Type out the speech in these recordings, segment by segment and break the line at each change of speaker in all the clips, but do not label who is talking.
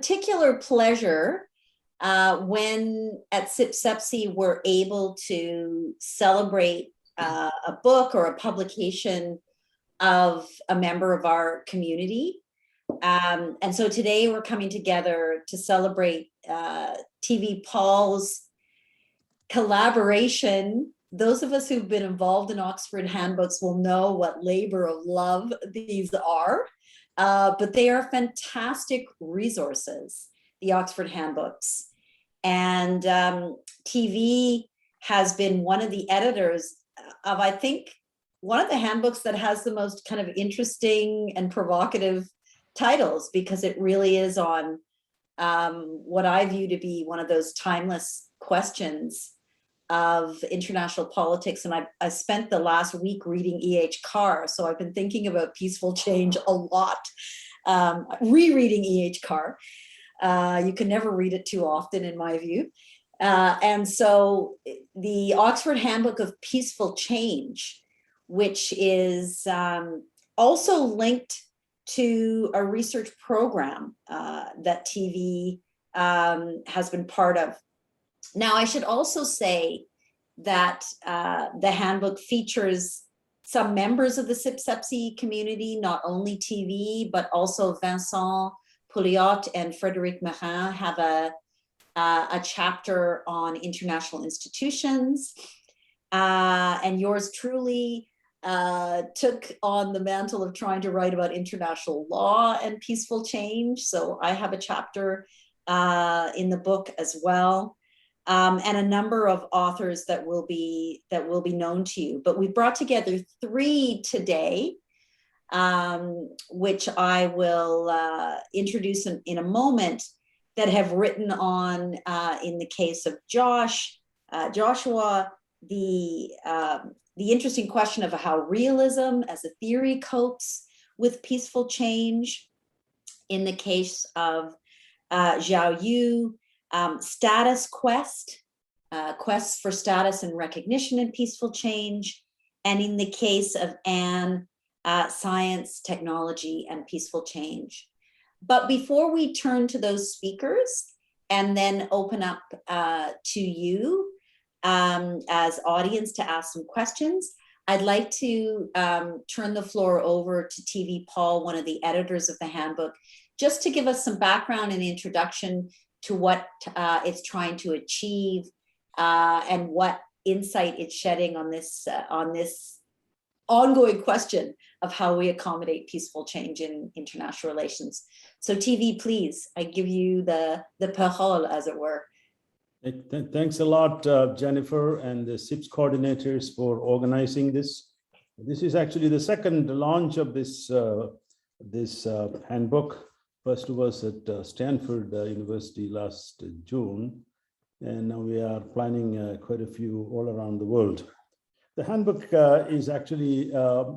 particular pleasure when at CIPSS we're able to celebrate a book or a publication of a member of our community. And so today we're coming together to celebrate TV Paul's collaboration. Those of us who've been involved in Oxford handbooks will know what labor of love these are, but they are fantastic resources, the Oxford handbooks. And TV has been one of the editors of, I think, one of the handbooks that has the most kind of interesting and provocative titles, because it really is on what I view to be one of those timeless questions of international politics. And I spent the last week reading E.H. Carr, so I've been thinking about peaceful change a lot, rereading E.H. Carr. You can never read it too often, in my view. And so the Oxford Handbook of Peaceful Change, which is also linked to a research program that TV has been part of. Now, I should also say that the handbook features some members of the CIPSS community, not only TV, but also Vincent Pouliot and Frédéric Marin have a chapter on international institutions. And yours truly took on the mantle of trying to write about international law and peaceful change. So I have a chapter in the book as well. And a number of authors that will be known to you. But we've brought together 3 today, which I will introduce in a moment, that have written on, in the case of Joshua, the interesting question of how realism as a theory copes with peaceful change. In the case of Xiaoyu, status quest, quests for status and recognition in peaceful change. And in the case of Anne, science, technology, and peaceful change. But before we turn to those speakers and then open up to you as audience to ask some questions, I'd like to turn the floor over to TV Paul, one of the editors of the handbook, just to give us some background and introduction to what it's trying to achieve and what insight it's shedding on this ongoing question of how we accommodate peaceful change in international relations. So TV, please, I give you the parole, as it were.
Thanks a lot, Jennifer, and the CIPSS coordinators for organizing this. This is actually the second launch of this handbook. First was at Stanford University last June, and now we are planning quite a few all around the world. The handbook is actually a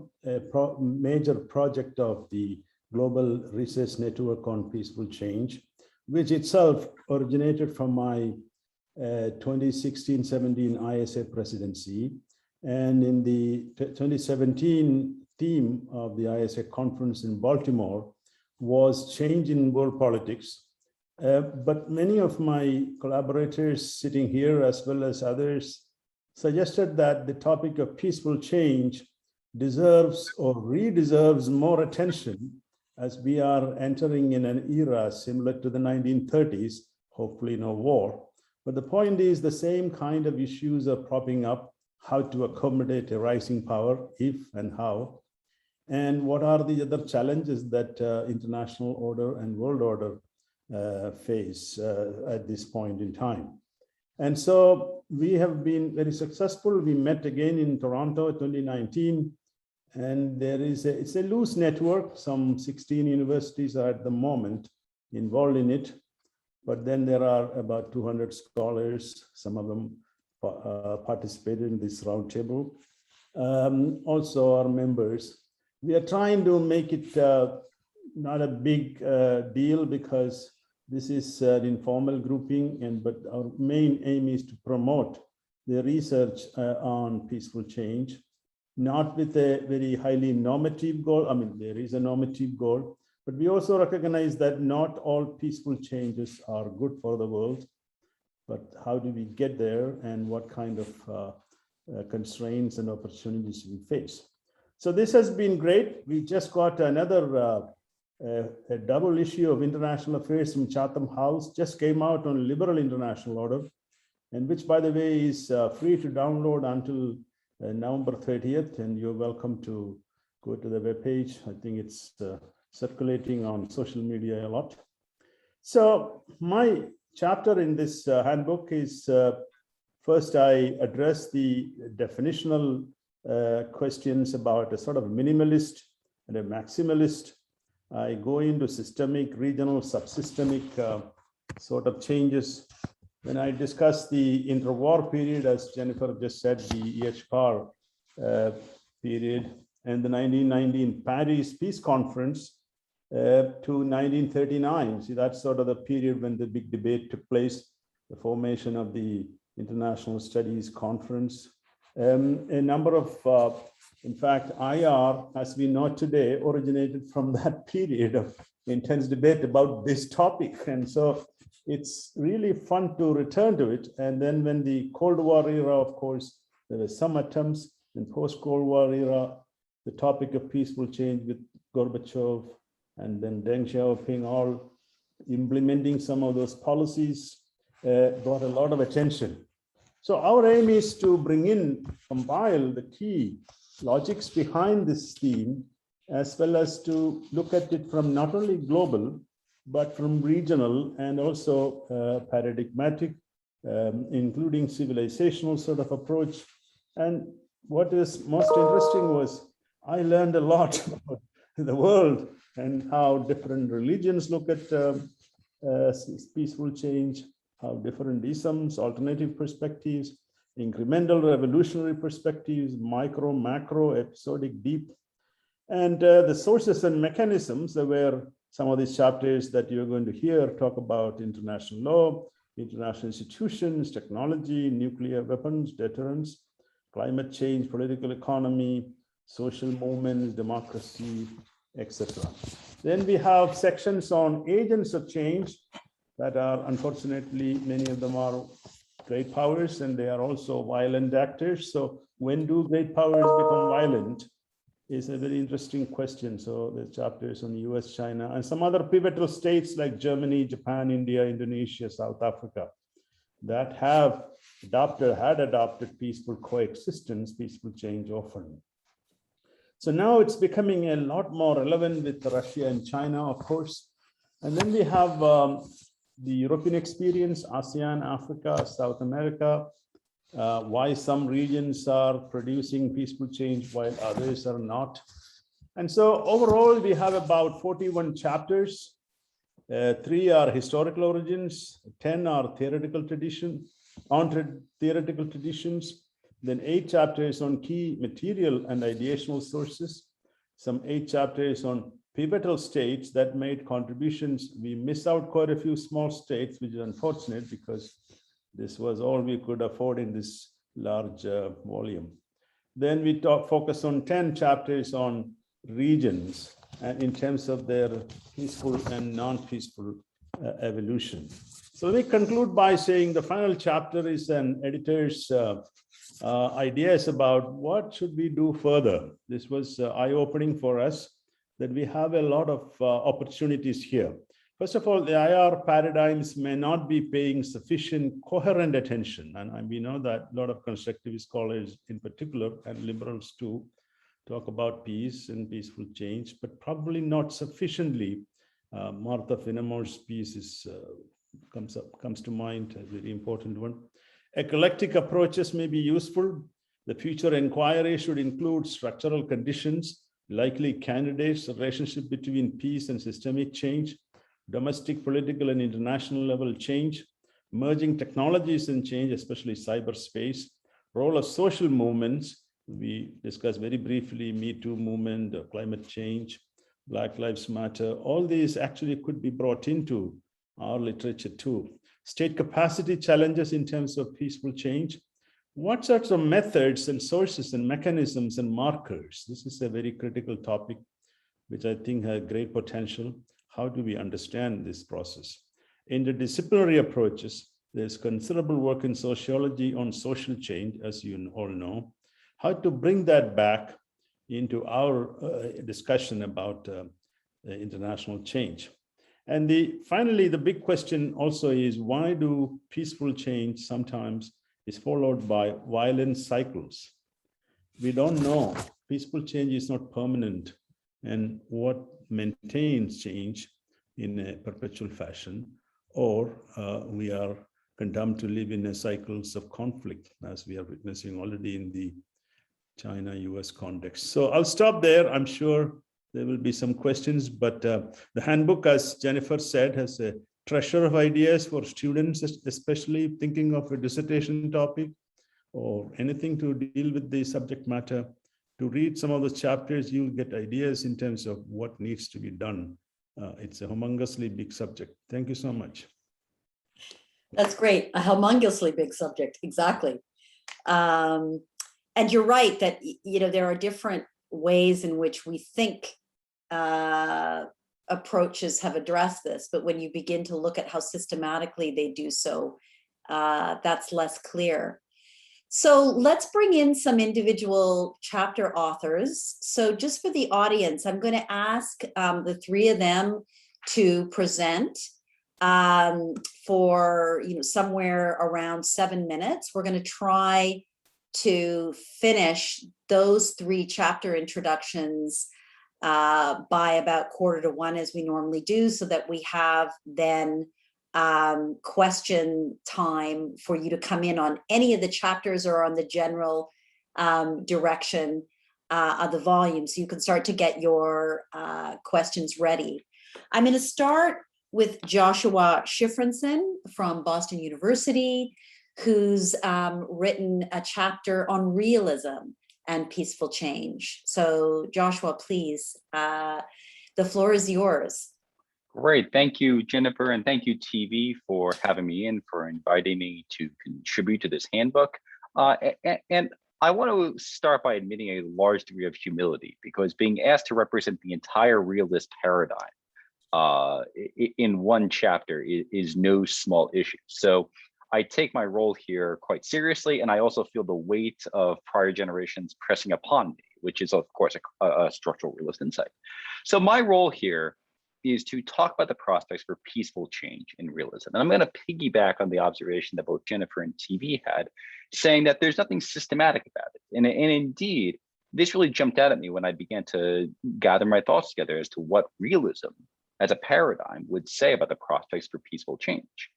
major project of the Global Research Network on Peaceful Change, which itself originated from my 2016-17 ISA presidency. And in the 2017 theme of the ISA conference in Baltimore was change in world politics. But many of my collaborators sitting here, as well as others, suggested that the topic of peaceful change deserves or redeserves more attention, as we are entering in an era similar to the 1930s, hopefully no war. But the point is, the same kind of issues are propping up: how to accommodate a rising power, if and how, and what are the other challenges that international order and world order face at this point in time. And so we have been very successful. We met again in Toronto 2019, and it's a loose network. Some 16 universities are at the moment involved in it, but then there are about 200 scholars. Some of them participated in this roundtable. Also our members. We are trying to make it not a big deal, because this is an informal grouping, but our main aim is to promote the research on peaceful change, not with a very highly normative goal. I mean, there is a normative goal, But we also recognize that not all peaceful changes are good for the world, but how do we get there and what kind of constraints and opportunities we face. So this has been great. We just got another a double issue of International Affairs from Chatham House, just came out on liberal international order, and which, by the way, is free to download until November 30th, and you're welcome to go to the webpage. I think it's circulating on social media a lot. So my chapter in this handbook is first I address the definitional questions about a sort of minimalist and a maximalist. I go into systemic, regional, subsystemic sort of changes. When I discuss the interwar period, as Jennifer just said, the EHPAR period, and the 1919 Paris Peace Conference to 1939. See, that's sort of the period when the big debate took place, the formation of the International Studies Conference. A number of, in fact, IR, as we know today, originated from that period of intense debate about this topic. And so it's really fun to return to it. And then when the Cold War era, of course, there were some attempts in post-Cold War era, the topic of peaceful change with Gorbachev and then Deng Xiaoping all implementing some of those policies got a lot of attention. So our aim is to bring in, compile the key logics behind this theme, as well as to look at it from not only global, but from regional and also paradigmatic, including civilizational sort of approach. And what is most interesting was I learned a lot about the world and how different religions look at peaceful change, how different isms, alternative perspectives, incremental revolutionary perspectives, micro, macro, episodic, deep, and the sources and mechanisms. There were some of these chapters that you're going to hear talk about international law, international institutions, technology, nuclear weapons, deterrence, climate change, political economy, social movements, democracy, etc. Then we have sections on agents of change that are, unfortunately, many of them are great powers, and they are also violent actors. So when do great powers become violent is a very interesting question. So the chapters on US, China, and some other pivotal states like Germany, Japan, India, Indonesia, South Africa, that had adopted peaceful coexistence, peaceful change often. So now it's becoming a lot more relevant with Russia and China, of course. And then we have the European experience, ASEAN, Africa, South America, why some regions are producing peaceful change while others are not. And so overall, we have about 41 chapters. 3 are historical origins, 10 are theoretical traditions, then 8 chapters on key material and ideational sources, some 8 chapters on pivotal states that made contributions. We miss out quite a few small states, which is unfortunate because this was all we could afford in this large volume. Then we focus on 10 chapters on regions and in terms of their peaceful and non-peaceful evolution. So we conclude by saying the final chapter is an editor's ideas about what should we do further. This was eye-opening for us, that we have a lot of opportunities here. First of all, the IR paradigms may not be paying sufficient coherent attention. And we know that a lot of constructivist scholars in particular, and liberals too, talk about peace and peaceful change, but probably not sufficiently. Martha Finnemore's piece is, comes to mind, a very important one. Eclectic approaches may be useful. The future inquiry should include structural conditions, likely candidates, relationship between peace and systemic change, domestic, political, and international level change, emerging technologies and change, especially cyberspace, role of social movements. We discussed very briefly Me Too movement, climate change, Black Lives Matter. All these actually could be brought into our literature too. State capacity challenges in terms of peaceful change. What sorts of methods and sources and mechanisms and markers? This is a very critical topic. which I think has great potential. How do we understand this process? Interdisciplinary approaches, there's considerable work in sociology on social change, as you all know. How to bring that back into our discussion about international change. And finally, the big question also is, why do peaceful change sometimes is followed by violent cycles? We don't know. Peaceful change is not permanent. And what maintains change in a perpetual fashion, or we are condemned to live in a cycles of conflict, as we are witnessing already in the China-US context. So I'll stop there. I'm sure there will be some questions, but the handbook, as Jennifer said, has a treasure of ideas for students, especially thinking of a dissertation topic or anything to deal with the subject matter. To read some of the chapters, you'll get ideas in terms of what needs to be done. It's a humongously big subject. Thank you so much.
That's great. A humongously big subject, exactly. And you're right that, you know, there are different ways in which we think approaches have addressed this, but when you begin to look at how systematically they do so, that's less clear. So let's bring in some individual chapter authors. So just for the audience, I'm going to ask the three of them to present for, you know, somewhere around 7 minutes. We're going to try to finish those 3 chapter introductions by about 12:45, as we normally do, so that we have then question time for you to come in on any of the chapters or on the general direction of the volume, so you can start to get your questions ready. I'm going to start with Joshua Shifrinson from Boston University, who's written a chapter on realism and peaceful change. So Joshua, please, the floor is yours.
Great, thank you, Jennifer, and thank you, TV, for having me in, for inviting me to contribute to this handbook. And I want to start by admitting a large degree of humility, because being asked to represent the entire realist paradigm in one chapter is no small issue. So I take my role here quite seriously, and I also feel the weight of prior generations pressing upon me, which is, of course, a structural realist insight. So my role here is to talk about the prospects for peaceful change in realism. And I'm going to piggyback on the observation that both Jennifer and TV had, saying that there's nothing systematic about it. And indeed, this really jumped out at me when I began to gather my thoughts together as to what realism as a paradigm would say about the prospects for peaceful change.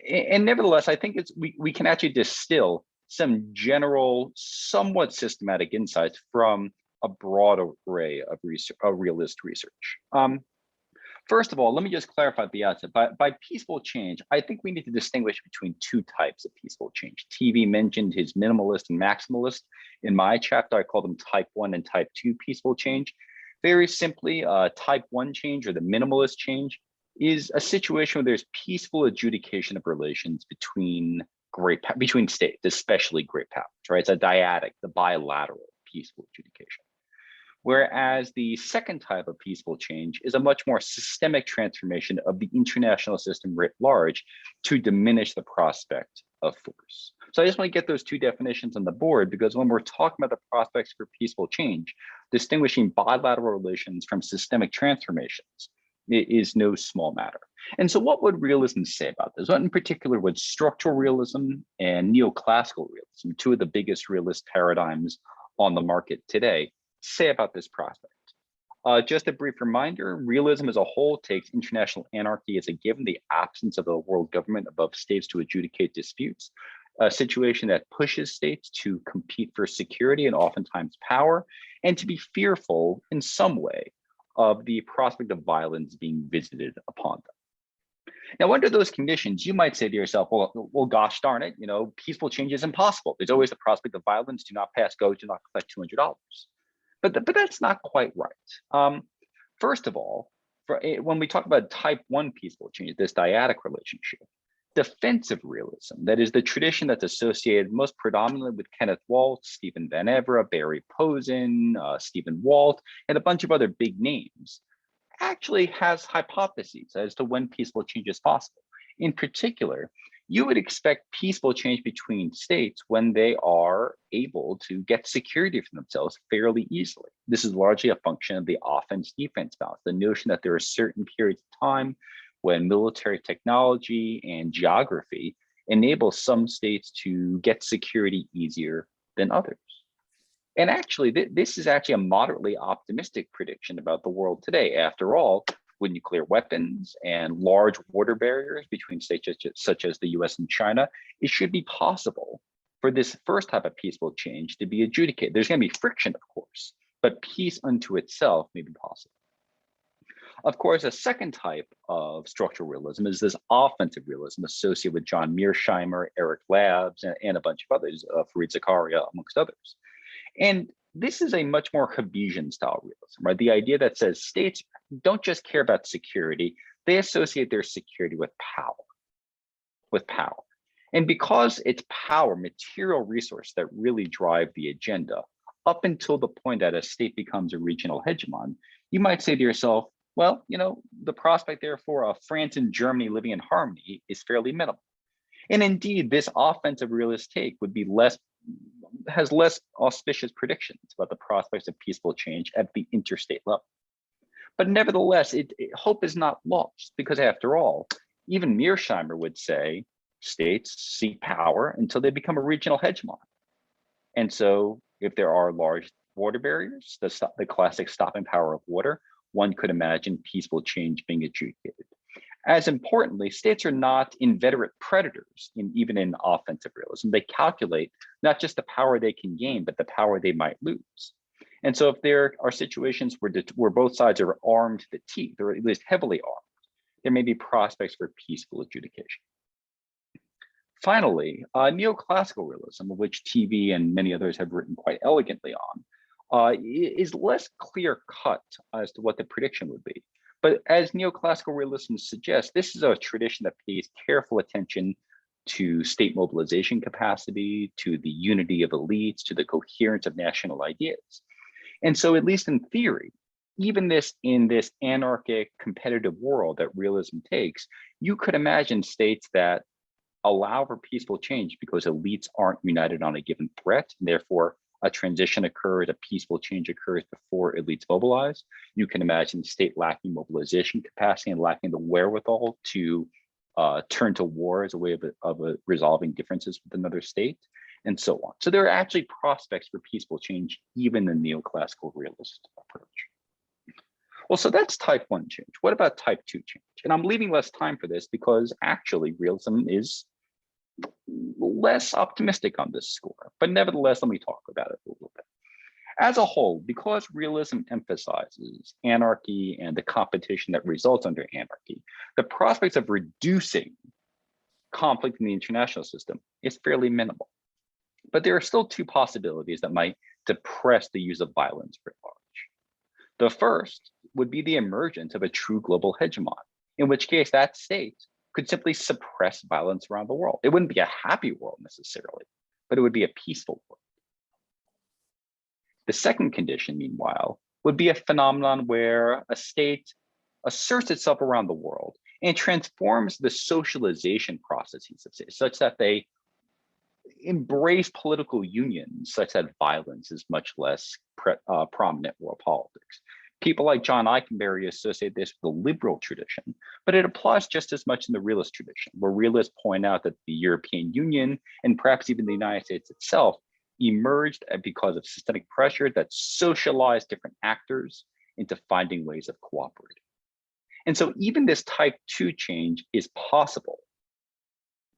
And nevertheless, I think we can actually distill some general, somewhat systematic insights from a broad array of realist research. First of all, let me just clarify at the outset, by peaceful change, I think we need to distinguish between 2 types of peaceful change. TV mentioned his minimalist and maximalist. In my chapter, I call them type 1 and type 2 peaceful change. Very simply, type 1 change, or the minimalist change, is a situation where there's peaceful adjudication of relations between states, especially great powers, right? It's a dyadic, the bilateral peaceful adjudication. Whereas the second type of peaceful change is a much more systemic transformation of the international system writ large to diminish the prospect of force. So I just want to get those 2 definitions on the board, because when we're talking about the prospects for peaceful change, distinguishing bilateral relations from systemic transformations is no small matter. And so what would realism say about this? What in particular would structural realism and neoclassical realism, 2 of the biggest realist paradigms on the market today, say about this prospect? Just a brief reminder, realism as a whole takes international anarchy as a given, the absence of a world government above states to adjudicate disputes, a situation that pushes states to compete for security and oftentimes power, and to be fearful in some way of the prospect of violence being visited upon them. Now, under those conditions, you might say to yourself, well, gosh darn it, you know, peaceful change is impossible. There's always the prospect of violence. Do not pass go, do not collect $200. But that's not quite right. First of all, when we talk about type 1 peaceful change, this dyadic relationship, defensive realism, that is the tradition that's associated most predominantly with Kenneth Walt, Stephen Van Evera, Barry Posen, Stephen Walt, and a bunch of other big names, actually has hypotheses as to when peaceful change is possible. In particular, you would expect peaceful change between states when they are able to get security for themselves fairly easily. This is largely a function of the offense-defense balance, the notion that there are certain periods of time when military technology and geography enable some states to get security easier than others. And actually, this is actually a moderately optimistic prediction about the world today. After all, with nuclear weapons and large water barriers between states such as the US and China, it should be possible for this first type of peaceful change to be adjudicated. There's going to be friction, of course, but peace unto itself may be possible. Of course, a second type of structural realism is this offensive realism associated with John Mearsheimer, Eric Labbs, and a bunch of others, Fareed Zakaria, amongst others. And this is a much more Hobbesian style realism, right? The idea that says states don't just care about security, they associate their security with power. And because it's power, material resource that really drive the agenda, up until the point that a state becomes a regional hegemon, you might say to yourself, well, the prospect therefore of France and Germany living in harmony is fairly minimal. And indeed, this offensive realist take has less auspicious predictions about the prospects of peaceful change at the interstate level. But nevertheless, hope is not lost, because after all, even Mearsheimer would say states seek power until they become a regional hegemon. And so if there are large water barriers, the classic stopping power of water, one could imagine peaceful change being adjudicated. As importantly, states are not inveterate predators, even in offensive realism. They calculate not just the power they can gain, but the power they might lose. And so if there are situations where both sides are armed to the teeth, or at least heavily armed, there may be prospects for peaceful adjudication. Finally, neoclassical realism, of which TV and many others have written quite elegantly on, is less clear-cut as to what the prediction would be. But as neoclassical realism suggests, this is a tradition that pays careful attention to state mobilization capacity, to the unity of elites, to the coherence of national ideas. And so, at least in theory, even in this anarchic competitive world that realism takes, you could imagine states that allow for peaceful change because elites aren't united on a given threat, and therefore a transition occurs, a peaceful change occurs before elites mobilize. You can imagine the state lacking mobilization capacity and lacking the wherewithal to turn to war as a way of resolving differences with another state, and so on. So there are actually prospects for peaceful change, even in the neoclassical realist approach. Well, so that's type 1 change. What about type 2 change? And I'm leaving less time for this because actually realism is less optimistic on this score, but nevertheless, let me talk about it a little bit. As a whole, because realism emphasizes anarchy and the competition that results under anarchy, the prospects of reducing conflict in the international system is fairly minimal. But there are still two possibilities that might depress the use of violence writ large. The first would be the emergence of a true global hegemon, in which case that state could simply suppress violence around the world. It wouldn't be a happy world necessarily, but it would be a peaceful world. The second condition, meanwhile, would be a phenomenon where a state asserts itself around the world and transforms the socialization processes of states such that they embrace political unions such that violence is much less prominent in world politics. People like John Eikenberry associate this with the liberal tradition, but it applies just as much in the realist tradition, where realists point out that the European Union and perhaps even the United States itself emerged because of systemic pressure that socialized different actors into finding ways of cooperating. And so even this type 2 change is possible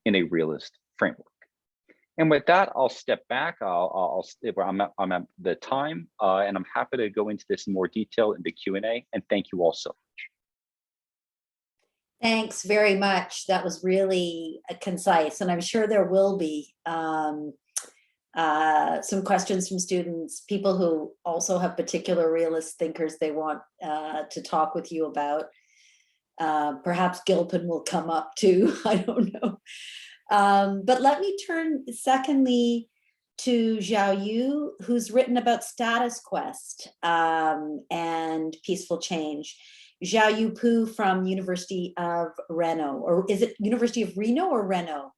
in a realist framework. And with that, I'll step back. I'm at the time, and I'm happy to go into this in more detail in the Q&A. And thank you all so much.
Thanks very much. That was really concise, and I'm sure there will be some questions from students, people who also have particular realist thinkers they want to talk with you about. Perhaps Gilpin will come up too, I don't know. But let me turn secondly to Xiaoyu, who's written about status quest and peaceful change. Xiaoyu Pu from University of Reno, or is it University of Reno or Reno?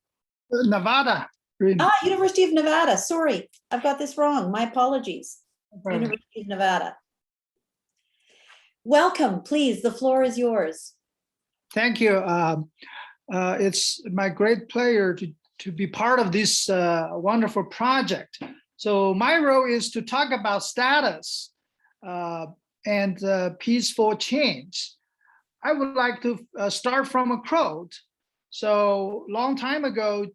Nevada.
University of Nevada. Sorry, I've got this wrong. My apologies. University of Nevada. Welcome, please. The floor is yours.
Thank you. It's my great pleasure to be part of this wonderful project. So my role is to talk about status and peaceful change. I would like to start from a quote. So long time ago,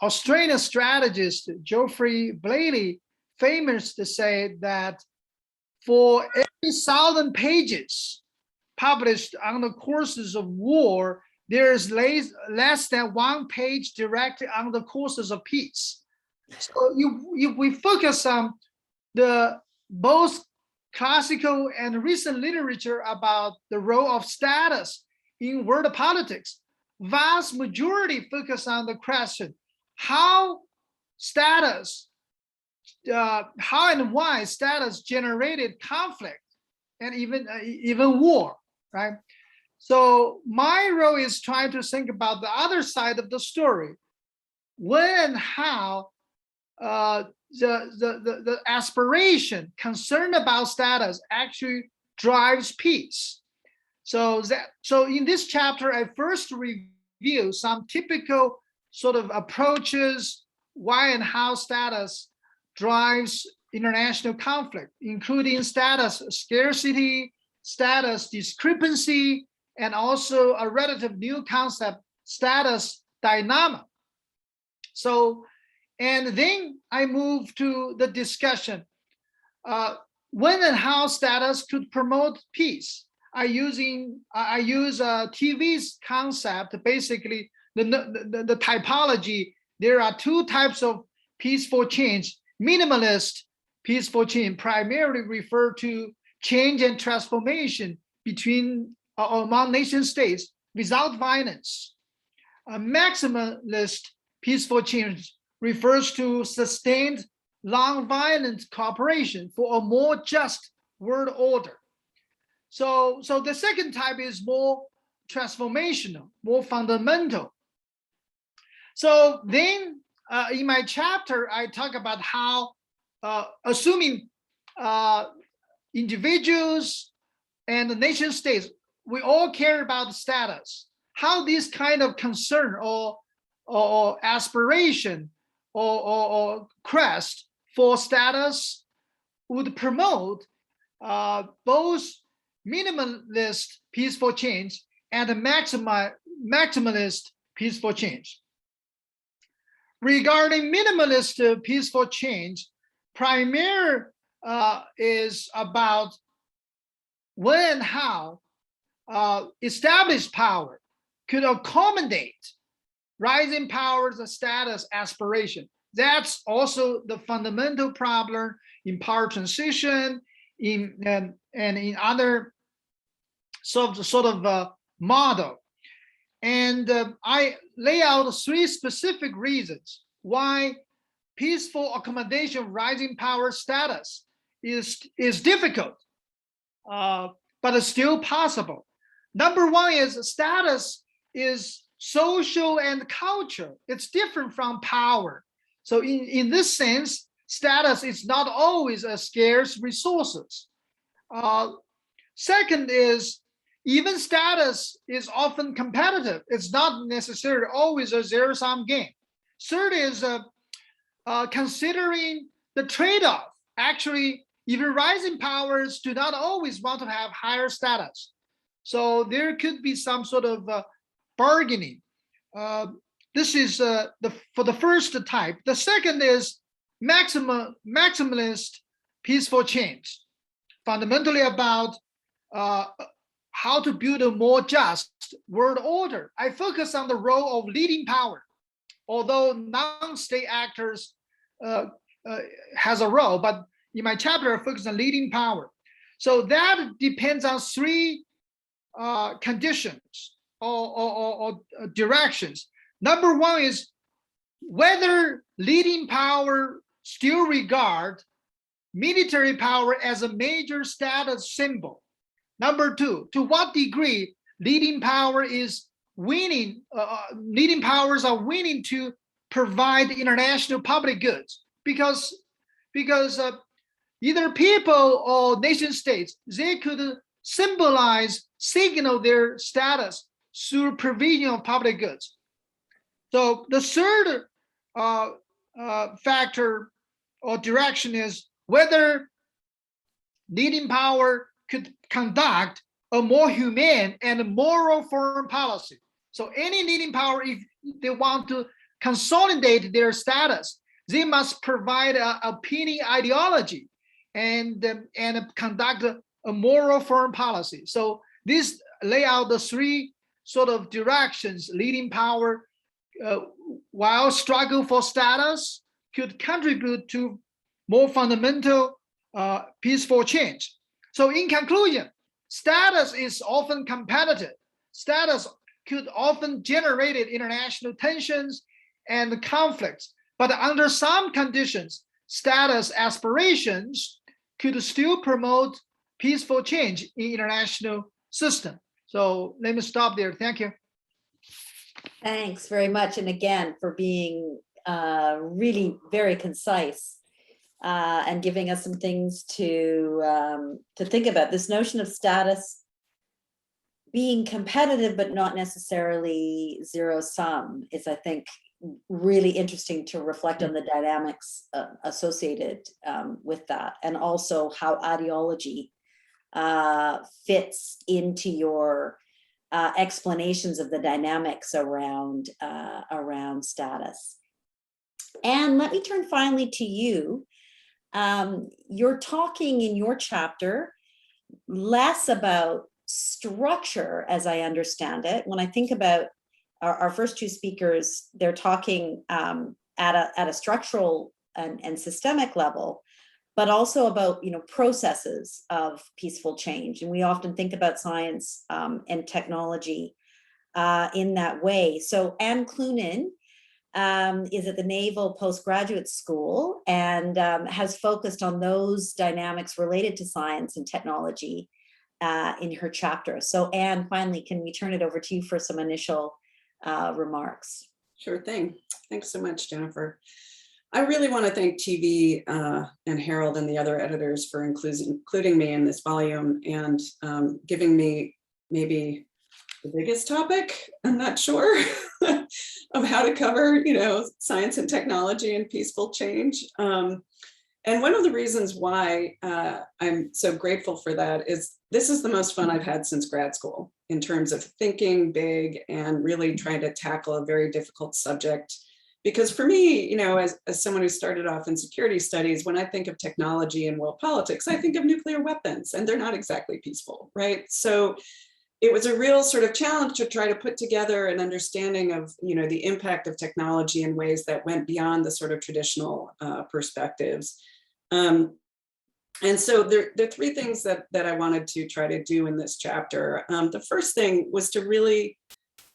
Australian strategist Geoffrey Bailey famously said that for every 1,000 pages published on the courses of war, there is less than 1 page directly on the courses of peace. So if we focus on the both classical and recent literature about the role of status in world politics, vast majority focus on the question how and why status generated conflict and even war, right? So my role is trying to think about the other side of the story, when and how the aspiration concern about status actually drives peace. So in this chapter, I first review some typical sort of approaches, why and how status drives international conflict, including status scarcity, status discrepancy, and also a relative new concept, status dynamic. So, and then I move to the discussion, when and how status could promote peace. I use TV's concept, basically the typology. There are 2 types of peaceful change. Minimalist peaceful change primarily refer to change and transformation between among nation states without violence. A maximalist peaceful change refers to sustained non-violent cooperation for a more just world order. So the second type is more transformational, more fundamental. So then in my chapter, I talk about how assuming individuals and the nation states, we all care about status, how this kind of concern or aspiration or quest for status would promote both minimalist peaceful change and maximalist peaceful change. Regarding minimalist peaceful change, primary is about when and how established power could accommodate rising powers of status aspiration. That's also the fundamental problem in power transition, and in other sort of model. And I lay out 3 specific reasons why peaceful accommodation of rising power status is difficult, but it's still possible. Number 1 is status is social and culture. It's different from power. So in this sense, status is not always a scarce resources. Second is even status is often competitive. It's not necessarily always a zero-sum game. Third is considering the trade-off. Actually, even rising powers do not always want to have higher status. So there could be some sort of bargaining. This is for the first type. The second is maximalist peaceful change, fundamentally about how to build a more just world order. I focus on the role of leading power, although non-state actors has a role, but in my chapter I focus on leading power. So that depends on 3 conditions or directions. Number one is whether leading power still regard military power as a major status symbol. Number two, to what degree leading power is winning, leading powers are willing to provide international public goods, because either people or nation states, they could signal their status through provision of public goods. So the third factor or direction is whether leading power could conduct a more humane and moral foreign policy. So any leading power, if they want to consolidate their status, they must provide a opinion ideology and conduct a moral foreign policy. So this lay out the three sort of directions leading power, while struggle for status, could contribute to more fundamental peaceful change. So in conclusion, status is often competitive. Status could often generate international tensions and conflicts, but under some conditions, status aspirations could still promote peaceful change in international system. So let me stop there. Thank you.
Thanks very much. And again, for being really very concise and giving us some things to think about. This notion of status being competitive, but not necessarily zero sum is, I think, really interesting to reflect on the dynamics associated with that, and also how ideology fits into your explanations of the dynamics around status. And let me turn finally to you. You're talking in your chapter less about structure, as I understand it. When I think about our first two speakers, they're talking at a structural and systemic level, but also about processes of peaceful change. And we often think about science and technology in that way. So Anne Clunan is at the Naval Postgraduate School and has focused on those dynamics related to science and technology in her chapter. So Anne, finally, can we turn it over to you for some initial remarks?
Sure thing. Thanks so much, Jennifer. I really want to thank TV and Harold and the other editors for including me in this volume and giving me maybe the biggest topic, I'm not sure, of how to cover, science and technology and peaceful change. And one of the reasons why I'm so grateful for that is this is the most fun I've had since grad school in terms of thinking big and really trying to tackle a very difficult subject. Because for me, as someone who started off in security studies, when I think of technology and world politics, I think of nuclear weapons, and they're not exactly peaceful, right? So it was a real sort of challenge to try to put together an understanding of, the impact of technology in ways that went beyond the sort of traditional perspectives. And so there are three things that I wanted to try to do in this chapter. The first thing was to really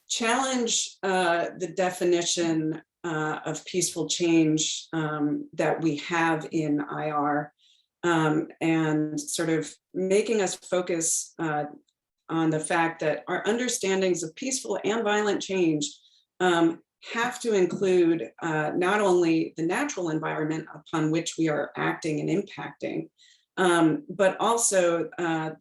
challenge the definition of peaceful change that we have in IR, and sort of making us focus on the fact that our understandings of peaceful and violent change have to include not only the natural environment upon which we are acting and impacting, but also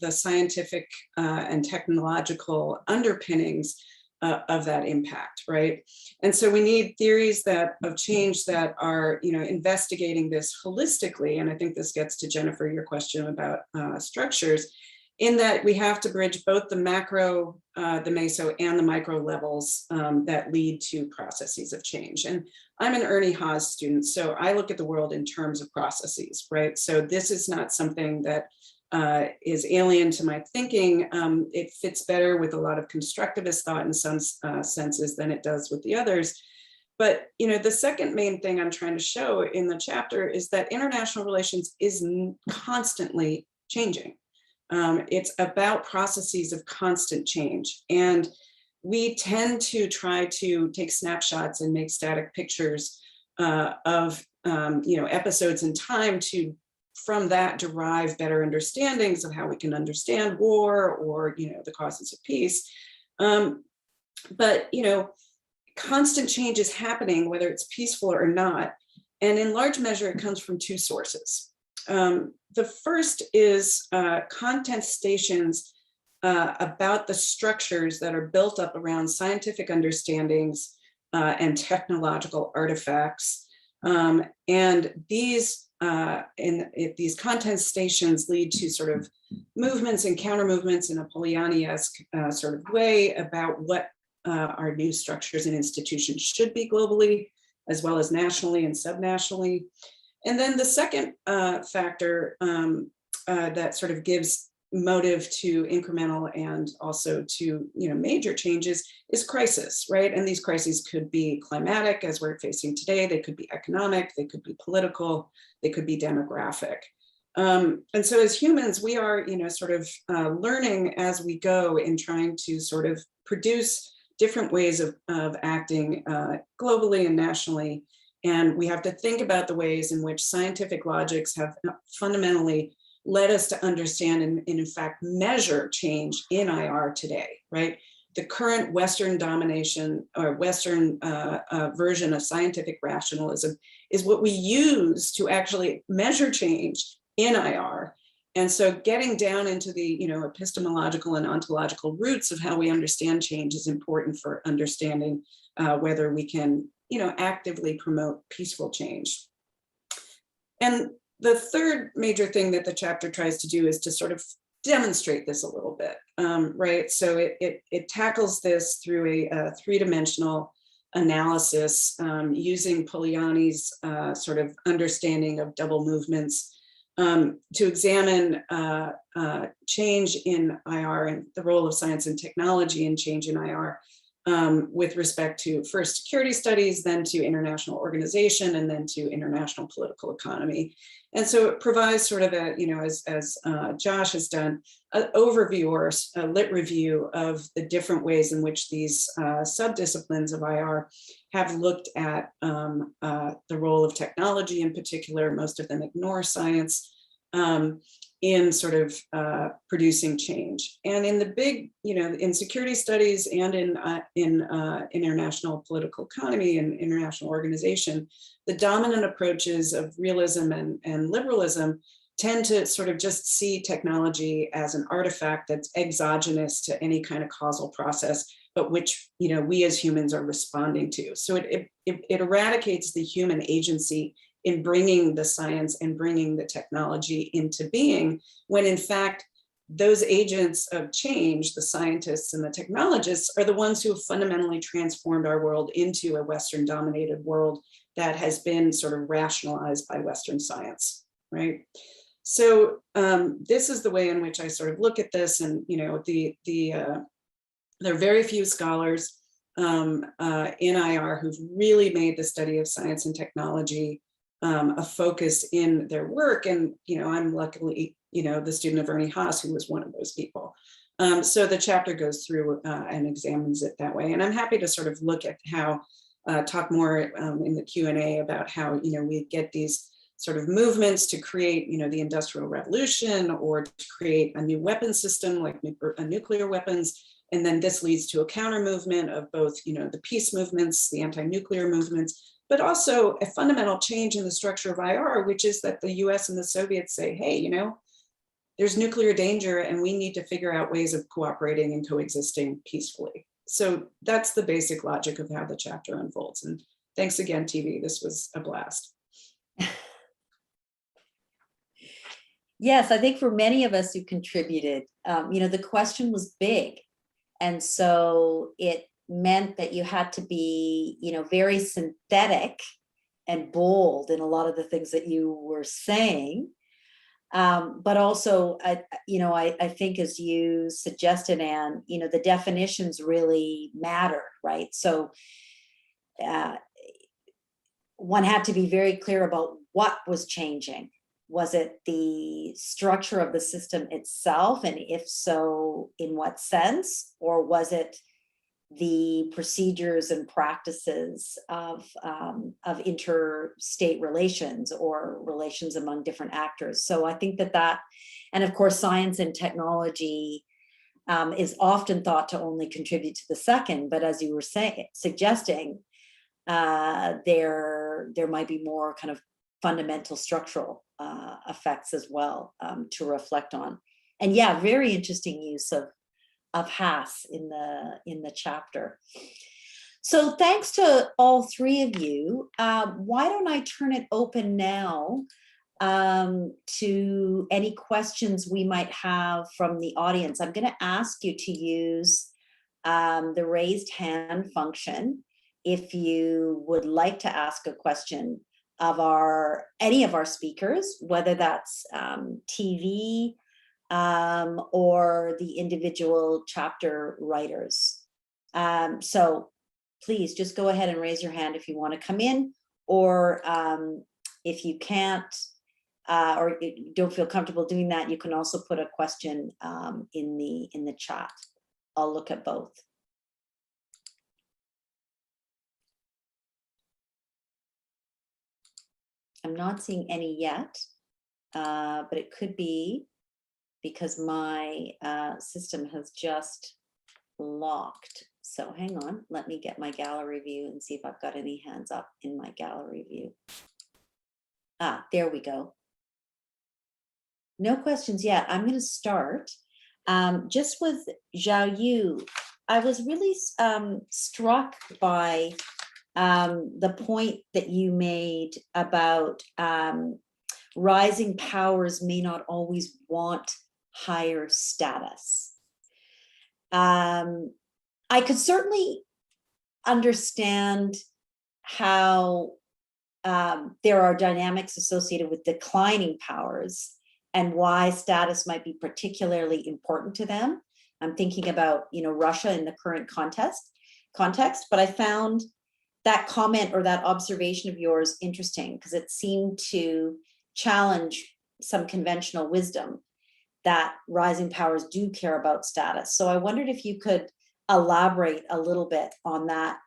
the scientific and technological underpinnings of that impact, right? And so we need theories of change that are, investigating this holistically. And I think this gets to, Jennifer, your question about structures, in that we have to bridge both the macro, the meso, and the micro levels that lead to processes of change. And I'm an Ernie Haas student, so I look at the world in terms of processes, right? So this is not something that is alien to my thinking. It fits better with a lot of constructivist thought in some senses than it does with the others. But the second main thing I'm trying to show in the chapter is that international relations is constantly changing. It's about processes of constant change. And we tend to try to take snapshots and make static pictures of episodes in time to, from that, derive better understandings of how we can understand war or the causes of peace. But constant change is happening, whether it's peaceful or not. And in large measure, it comes from two sources. The first is content stations about the structures that are built up around scientific understandings and technological artifacts. And these these content stations lead to sort of movements and counter movements in a Polanyi-esque sort of way about what our new structures and institutions should be globally, as well as nationally and subnationally. And then the second factor that sort of gives motive to incremental and also to major changes is crisis, right? And these crises could be climatic, as we're facing today. They could be economic, they could be political, they could be demographic. And so as humans, we are sort of learning as we go in trying to sort of produce different ways of acting globally and nationally. And we have to think about the ways in which scientific logics have fundamentally led us to understand and in fact measure change in IR today, right? The current Western domination or Western version of scientific rationalism is what we use to actually measure change in IR. And so getting down into the epistemological and ontological roots of how we understand change is important for understanding whether we can actively promote peaceful change. And the third major thing that the chapter tries to do is to sort of demonstrate this a little bit, right? So it tackles this through a three-dimensional analysis using Polanyi's sort of understanding of double movements to examine change in IR and the role of science and technology in change in IR with respect to first security studies, then to international organization, and then to international political economy. And so it provides sort of a, as Josh has done, an overview or a lit review of the different ways in which these subdisciplines of IR have looked at the role of technology in particular. Most of them ignore science in sort of producing change. And in the big, in security studies and in international political economy and international organization, the dominant approaches of realism and liberalism tend to sort of just see technology as an artifact that's exogenous to any kind of causal process, but which we as humans are responding to. So it eradicates the human agency in bringing the science and bringing the technology into being, when in fact, those agents of change, the scientists and the technologists, are the ones who have fundamentally transformed our world into a Western dominated world that has been sort of rationalized by Western science, right? So this is the way in which I sort of look at this, and there are very few scholars in IR who've really made the study of science and technology a focus in their work. And, I'm luckily, the student of Ernie Haas, who was one of those people. So the chapter goes through and examines it that way. And I'm happy to sort of look at how, talk more in the Q&A about how, we get these sort of movements to create, the Industrial Revolution, or to create a new weapon system like nuclear weapons. And then this leads to a counter movement of both, the peace movements, the anti-nuclear movements, but also a fundamental change in the structure of IR, which is that the US and the Soviets say, hey, there's nuclear danger and we need to figure out ways of cooperating and coexisting peacefully. So that's the basic logic of how the chapter unfolds. And thanks again, TV. This was a blast.
Yes, I think for many of us who contributed, the question was big. And so it meant that you had to be, very synthetic and bold in a lot of the things that you were saying. But also, I think, as you suggested, Anne, the definitions really matter, right? So one had to be very clear about what was changing Was it the structure of the system itself? And if so, in what sense? Or was it the procedures and practices of interstate relations or relations among different actors? So I think that, and of course, science and technology is often thought to only contribute to the second, but as you were suggesting, there might be more kind of fundamental structural effects as well to reflect on. And yeah, very interesting use of HAS in the chapter. So thanks to all three of you. Why don't I turn it open now to any questions we might have from the audience. I'm going to ask you to use the raised hand function if you would like to ask a question of any of our speakers, whether that's TV or the individual chapter writers. So please just go ahead and raise your hand if you want to come in, or if you can't, or you don't feel comfortable doing that, you can also put a question in the chat. I'll look at both. I'm not seeing any yet, but it could be because my system has just locked. So hang on, let me get my gallery view and see if I've got any hands up in my gallery view. Ah, there we go. No questions yet. I'm going to start just with Xiaoyu. I was really struck by the point that you made about rising powers may not always want higher status. I could certainly understand how there are dynamics associated with declining powers and why status might be particularly important to them. I'm thinking about, Russia in the current context, but I found that comment or that observation of yours interesting because it seemed to challenge some conventional wisdom that rising powers do care about status. So I wondered if you could elaborate a little bit on that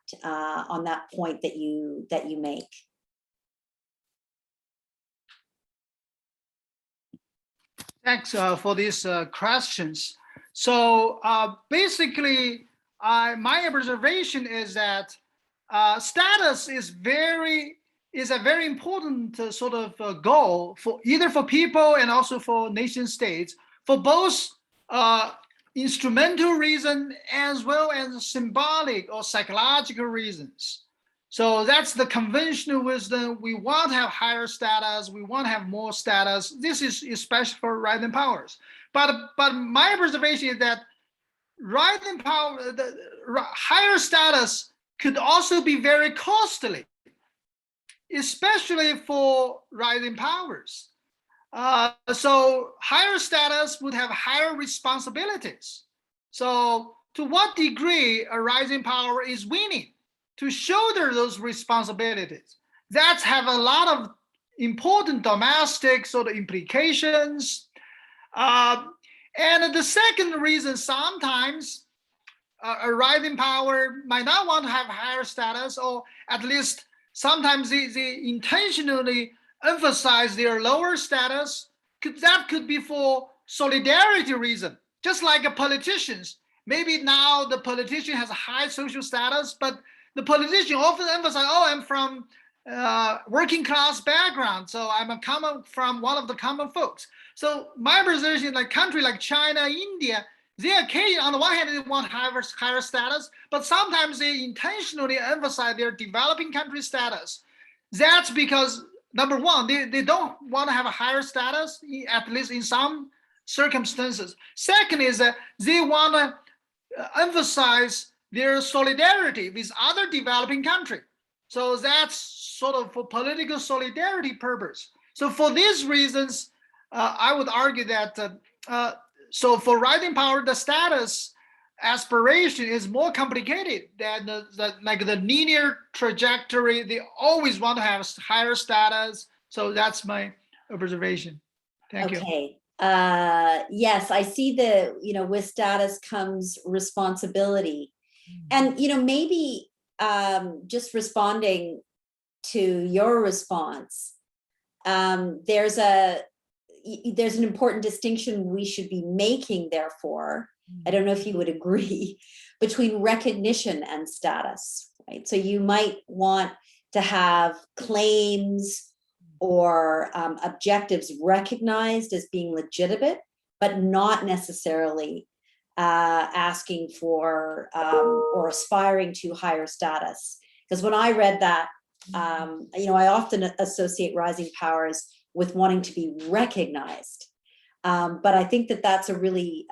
point that you make.
Thanks for these questions. So basically, my observation is that status is a very important sort of goal for either for people and also for nation states, for both instrumental reason as well as symbolic or psychological reasons. So that's the conventional wisdom. We want to have higher status. We want to have more status. This is especially for rising powers. But my observation is that rising power, the higher status could also be very costly, especially for rising powers. So higher status would have higher responsibilities. So to what degree a rising power is willing to shoulder those responsibilities, that's have a lot of important domestic sort of implications. And the second reason, sometimes a rising power might not want to have higher status, or at least sometimes they intentionally emphasize their lower status. That could be for solidarity reason, just like politicians. Maybe now the politician has a high social status, but the politician often emphasize, oh, I'm from working class background, so I'm from one of the common folks. So my position, like country like China, India, they occasionally, on the one hand, they want higher status, but sometimes they intentionally emphasize their developing country status. That's because, number one, they don't want to have a higher status, at least in some circumstances. Second is that they want to emphasize their solidarity with other developing countries. So that's sort of for political solidarity purpose. So for these reasons, I would argue that so for rising power, the status aspiration is more complicated than the linear trajectory. They always want to have higher status. So that's my observation. Thank you.
Okay. Yes, I see with status comes responsibility. And, maybe just responding to your response, there's an important distinction we should be making, therefore, I don't know if you would agree, between recognition and status, right? So you might want to have claims or objectives recognized as being legitimate, but not necessarily asking for or aspiring to higher status. Because when I read that, I often associate rising powers with wanting to be recognized. But I think that that's a really,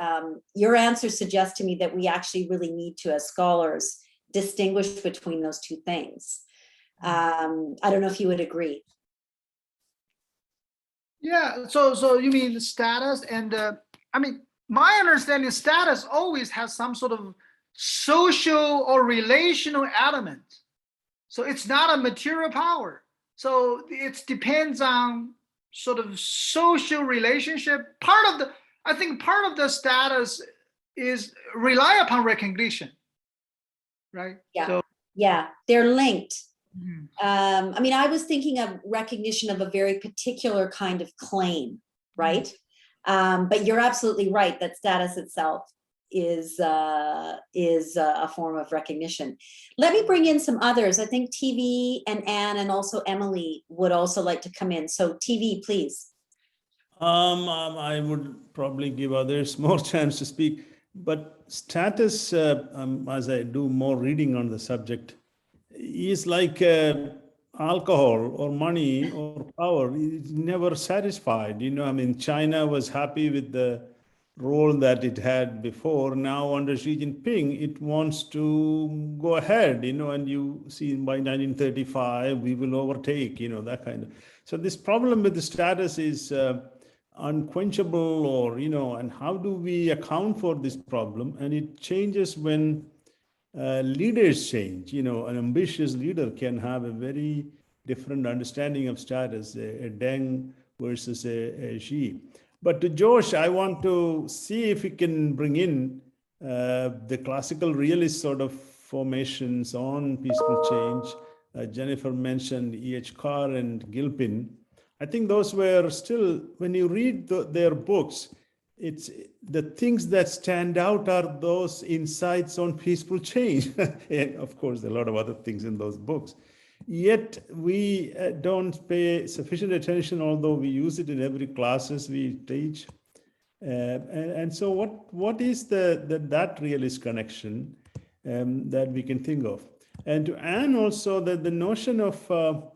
your answer suggests to me that we actually really need to, as scholars, distinguish between those two things. I don't know if you would agree.
Yeah, so you mean status and my understanding status always has some sort of social or relational element. So it's not a material power. So it depends on sort of social relationship. I think part of the status is rely upon recognition, right?
Yeah, yeah, they're linked.
Mhm.
I was thinking of recognition of a very particular kind of claim, right? But you're absolutely right that status itself is a form of recognition. Let me bring in some others. I think TV and Anne and also Emily would also like to come in. So TV, please.
I would probably give others more chance to speak, but status, as I do more reading on the subject, is like alcohol or money or power. It's never satisfied. China was happy with the role that it had before. Now under Xi Jinping, it wants to go ahead, and you see by 1935, we will overtake, that kind of. So this problem with the status is unquenchable, or, and how do we account for this problem? And it changes when leaders change. An ambitious leader can have a very different understanding of status, a Deng versus a Xi. But to Josh, I want to see if we can bring in the classical realist sort of formations on peaceful change. Jennifer mentioned E.H. Carr and Gilpin. I think those were still, when you read their books, it's the things that stand out are those insights on peaceful change. And of course, a lot of other things in those books. Yet we don't pay sufficient attention, although we use it in every classes we teach. And so what is that realist connection that we can think of? And to Anne also, that the notion of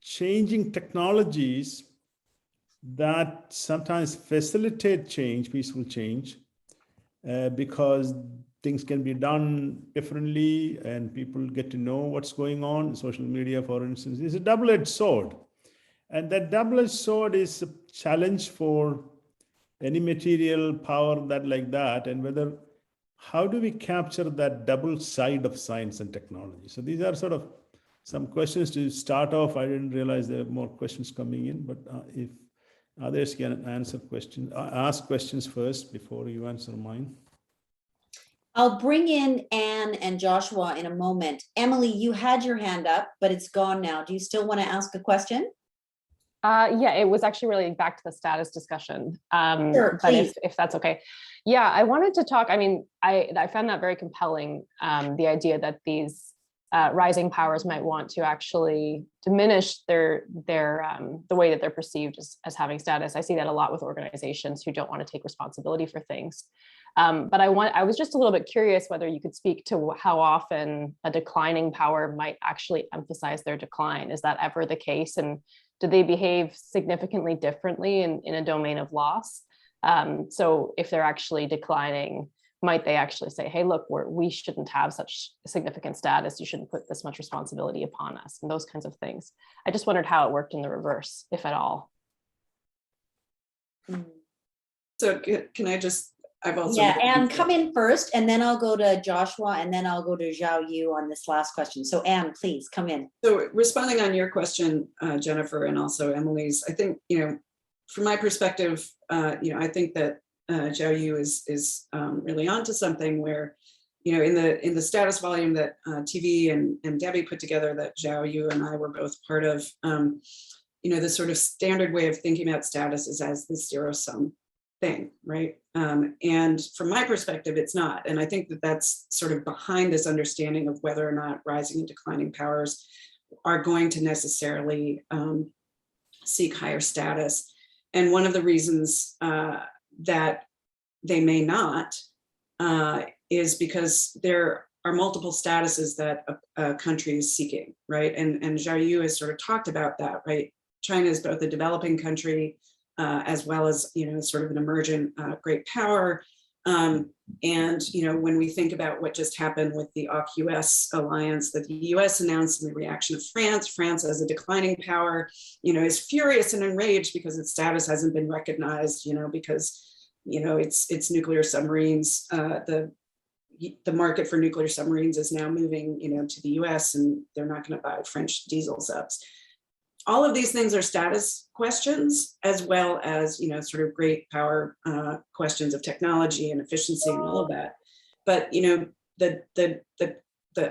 changing technologies that sometimes facilitate change, peaceful change, because things can be done differently and people get to know what's going on. Social media, for instance, is a double-edged sword. And that double-edged sword is a challenge for any material power like that, and how do we capture that double side of science and technology? So these are sort of some questions to start off. I didn't realize there are more questions coming in, but if others can ask questions first before you answer mine.
I'll bring in Anne and Joshua in a moment. Emily, you had your hand up, but it's gone now. Do you still want to ask a question?
Yeah, it was actually really back to the status discussion.
Sure,
but
please.
if that's okay. Yeah, I wanted to talk, I found that very compelling, the idea that these rising powers might want to actually diminish the way that they're perceived as having status. I see that a lot with organizations who don't want to take responsibility for things. But I was just a little bit curious whether you could speak to how often a declining power might actually emphasize their decline. Is that ever the case? And do they behave significantly differently in a domain of loss? So if they're actually declining, might they actually say, hey, look, we shouldn't have such significant status. You shouldn't put this much responsibility upon us, and those kinds of things. I just wondered how it worked in the reverse, if at all.
So can I just, I've also.
Yeah, Anne, come in first, and then I'll go to Joshua, and then I'll go to Xiaoyu on this last question. So Anne, please come in.
So responding on your question, Jennifer, and also Emily's, I think, from my perspective, I think that Xiaoyu is really onto something where, in the status volume that TV and Debbie put together, that Xiaoyu and I were both part of, the sort of standard way of thinking about status is as this zero-sum thing, right? And from my perspective, it's not. And I think that that's sort of behind this understanding of whether or not rising and declining powers are going to necessarily seek higher status. And one of the reasons that they may not is because there are multiple statuses that a country is seeking, right? And Xiaoyu has sort of talked about that, right? China is both a developing country as well as, sort of an emergent great power. And, when we think about what just happened with the AUKUS alliance that the US announced and the reaction of France as a declining power, is furious and enraged because its status hasn't been recognized, because, its nuclear submarines, the market for nuclear submarines is now moving, to the US, and they're not going to buy French diesel subs. All of these things are status questions, as well as, sort of great power questions of technology and efficiency and all of that. But, the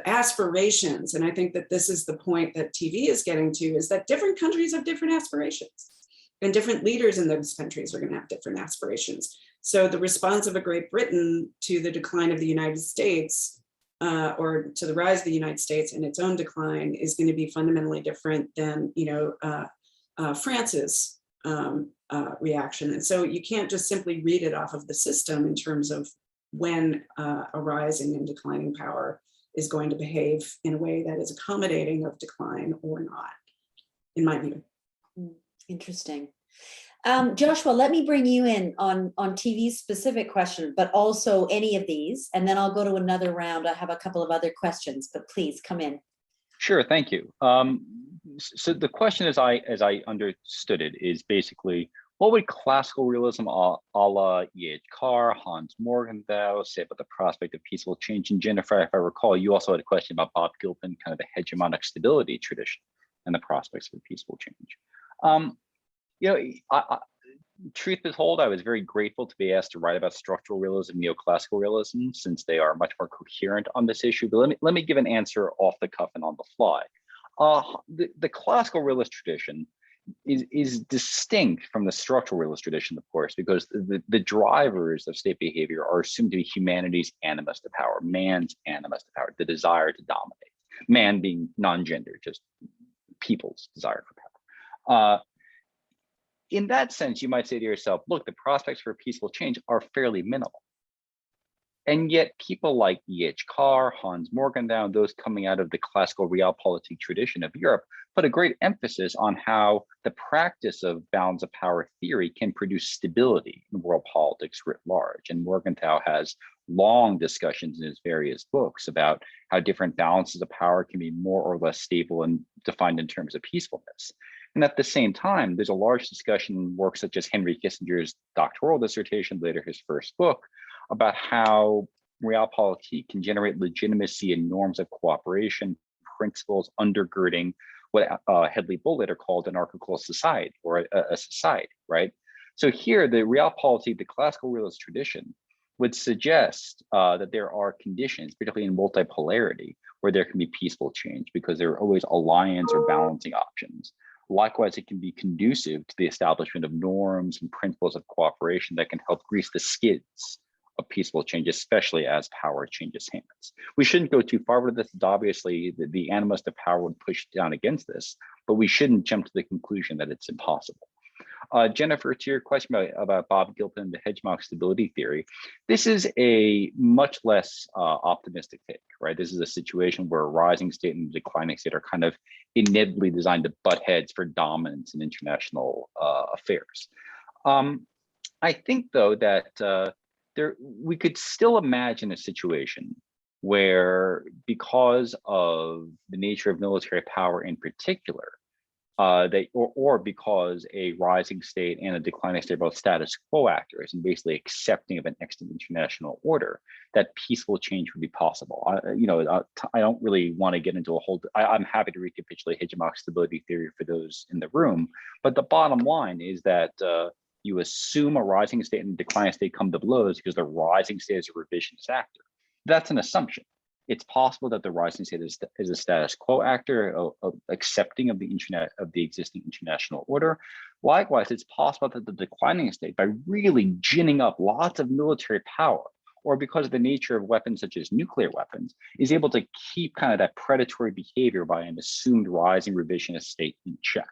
aspirations, and I think that this is the point that TV is getting to, is that different countries have different aspirations, and different leaders in those countries are going to have different aspirations. So the response of a Great Britain to the decline of the United States, or to the rise of the United States and its own decline, is going to be fundamentally different than France's reaction. And so you can't just simply read it off of the system in terms of when a rising and declining power is going to behave in a way that is accommodating of decline or not, in my view.
Interesting. Joshua, let me bring you in on TV's specific question, but also any of these, and then I'll go to another round. I have a couple of other questions, but please come in.
Sure, thank you. So the question, as I understood it, is basically, what would classical realism a la E.H. Carr, Hans Morgenthau say about the prospect of peaceful change? And Jennifer, if I recall, you also had a question about Bob Gilpin, kind of the hegemonic stability tradition and the prospects for peaceful change. Truth be told, I was very grateful to be asked to write about structural realism, neoclassical realism, since they are much more coherent on this issue. But let me give an answer off the cuff and on the fly. The classical realist tradition is distinct from the structural realist tradition, of course, because the drivers of state behavior are assumed to be humanity's animus to power, man's animus to power, the desire to dominate. Man being non-gender, just people's desire for power. In that sense, you might say to yourself, look, the prospects for peaceful change are fairly minimal. And yet people like E.H. Carr, Hans Morgenthau, those coming out of the classical realpolitik tradition of Europe, put a great emphasis on how the practice of balance of power theory can produce stability in world politics writ large. And Morgenthau has long discussions in his various books about how different balances of power can be more or less stable and defined in terms of peacefulness. And at the same time, there's a large discussion in works such as Henry Kissinger's doctoral dissertation, later his first book, about how realpolitik can generate legitimacy and norms of cooperation, principles undergirding what Hedley Bull later called an anarchical society, or a society, right? So here, the realpolitik, the classical realist tradition, would suggest that there are conditions, particularly in multipolarity, where there can be peaceful change because there are always alliance or balancing options. Likewise, it can be conducive to the establishment of norms and principles of cooperation that can help grease the skids of peaceful change, especially as power changes hands. We shouldn't go too far with this. Obviously, the animus of power would push down against this, but we shouldn't jump to the conclusion that it's impossible. Jennifer, to your question about Bob Gilpin, the hegemonic stability theory, this is a much less optimistic take, right? This is a situation where a rising state and a declining state are kind of inevitably designed to butt heads for dominance in international affairs. I think, though, that we could still imagine a situation where, because of the nature of military power in particular, or because a rising state and a declining state are both status quo actors and basically accepting of an extant international order, that peaceful change would be possible. I don't really want to get into a whole, I'm happy to recapitulate hegemonic stability theory for those in the room, but the bottom line is that you assume a rising state and a declining state come to blows because the rising state is a revisionist actor. That's an assumption. It's possible that the rising state is a status quo actor, of accepting of the existing international order. Likewise, it's possible that the declining state, by really ginning up lots of military power, or because of the nature of weapons such as nuclear weapons, is able to keep kind of that predatory behavior by an assumed rising revisionist state in check.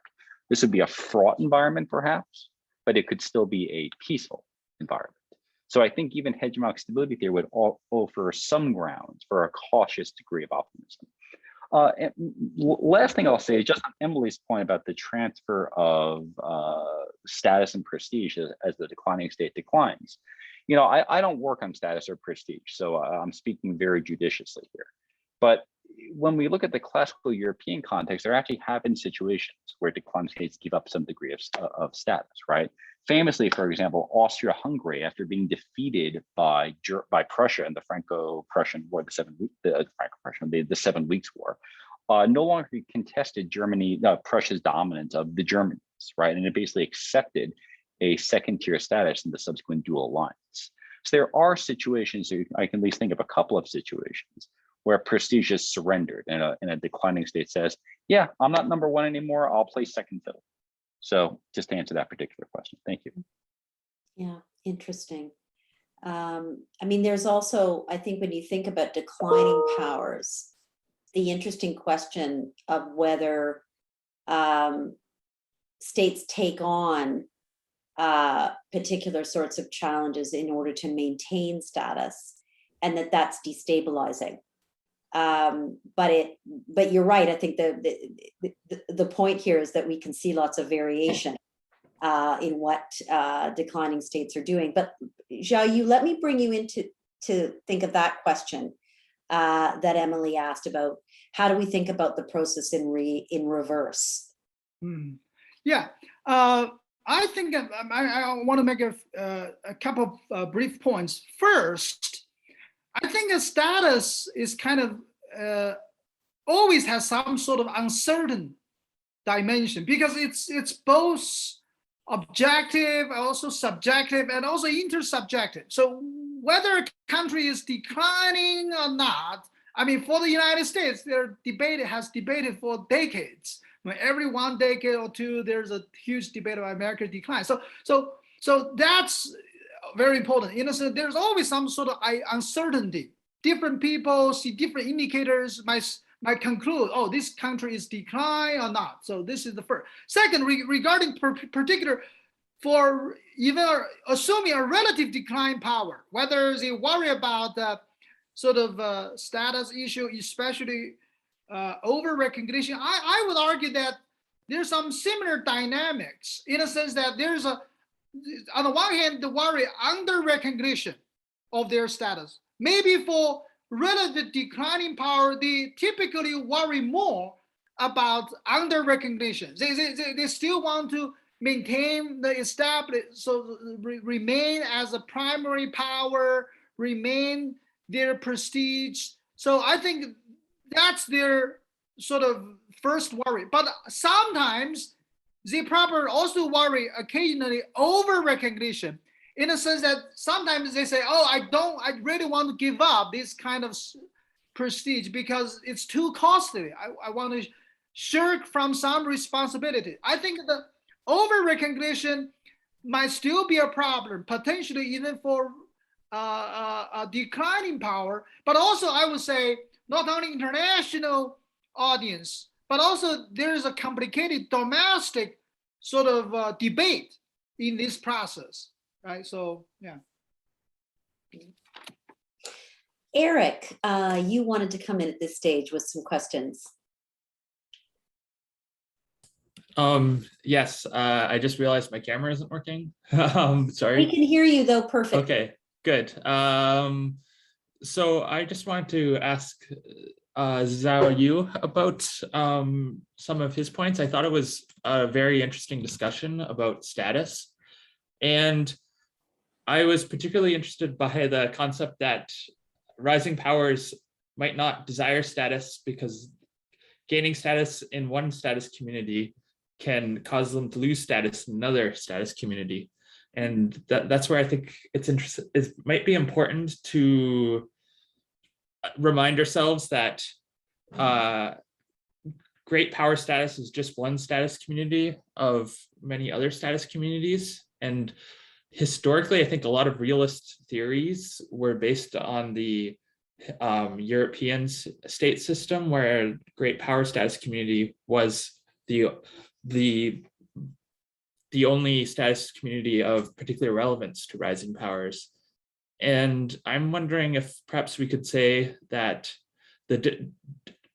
This would be a fraught environment, perhaps, but it could still be a peaceful environment. So I think even hegemonic stability theory would offer some grounds for a cautious degree of optimism. And last thing I'll say is just on Emily's point about the transfer of status and prestige as the declining state declines. I don't work on status or prestige, so I'm speaking very judiciously here. But when we look at the classical European context, there actually have been situations where declining states give up some degree of status, right? Famously, for example, Austria-Hungary, after being defeated by Prussia in the Franco-Prussian War, the 7 Weeks War, no longer contested Prussia's dominance of the Germans, right? And it basically accepted a second-tier status in the subsequent dual alliance. So there are situations, I can at least think of a couple of situations, where prestige is surrendered and a declining state says, yeah, I'm not number one anymore, I'll play second fiddle. So just to answer that particular question, thank you.
Yeah, interesting. There's also, I think when you think about declining powers, the interesting question of whether states take on particular sorts of challenges in order to maintain status, and that's destabilizing. But you're right. I think the point here is that we can see lots of variation in what declining states are doing. But Xiaoyu, let me bring you into to think of that question that Emily asked about. How do we think about the process in reverse?
Yeah, I think I want to make a couple of brief points. First, I think a status is kind of always has some sort of uncertain dimension, because it's both objective, also subjective, and also intersubjective. So whether a country is declining or not, for the United States, has debated for decades. Every 1 decade or two, there's a huge debate about America's decline. So that's very important. So there's always some sort of uncertainty. Different people see different indicators, might conclude, oh, this country is decline or not. So this is the first. Second, regarding particular, for even assuming a relative decline power, whether they worry about the sort of status issue, especially over recognition, I would argue that there's some similar dynamics in a sense that there's on the one hand, the worry under recognition of their status. Maybe for relative declining power, they typically worry more about under recognition. They still want to maintain the established, so remain as a primary power, remain their prestige. So I think that's their sort of first worry. But sometimes they probably also worry occasionally over recognition, in a sense that sometimes they say, oh, I really want to give up this kind of prestige because it's too costly. I want to shirk from some responsibility. I think the over recognition might still be a problem, potentially even for a declining power, but also I would say not only international audience, but also there is a complicated domestic sort of debate in this process, right? So, yeah.
Eric, you wanted to come in at this stage with some questions.
Yes, I just realized my camera isn't working. Sorry.
We can hear you though, perfect.
Okay, good. So I just wanted to ask Xiaoyu about some of his points. I thought it was a very interesting discussion about status. And I was particularly interested by the concept that rising powers might not desire status because gaining status in one status community can cause them to lose status in another status community. And that's where I think it's interesting. It might be important to remind ourselves that great power status is just one status community of many other status communities. And historically, I think a lot of realist theories were based on the European state system, where great power status community was the only status community of particular relevance to rising powers. And I'm wondering if perhaps we could say that the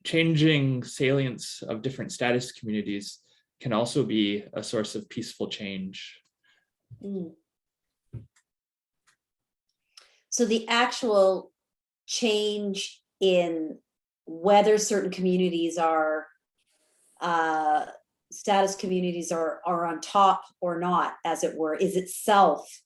changing salience of different status communities can also be a source of peaceful change.
So the actual change in whether certain communities are status communities are on top or not, as it were, is itself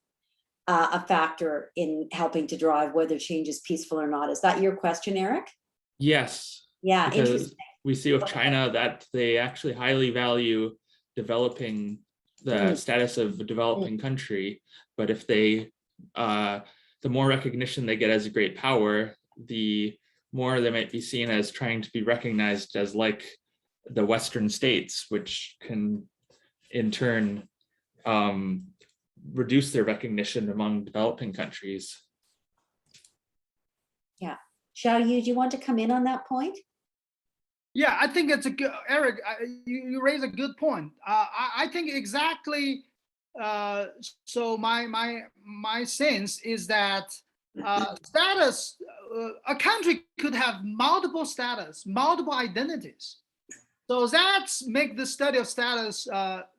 a factor in helping to drive whether change is peaceful or not. Is that your question, Eric?
Yes.
Yeah,
Because
interesting.
we see with China that they actually highly value developing the status of a developing country, but if they the more recognition they get as a great power, the more they might be seen as trying to be recognized as like the Western states, which can in turn reduce their recognition among developing countries.
Yeah. Xiaoyu, do you want to come in on that point?
Yeah, I think it's a good, Eric, you raise a good point. I think exactly, so my sense is that status, a country could have multiple status, multiple identities. So that's make the study of status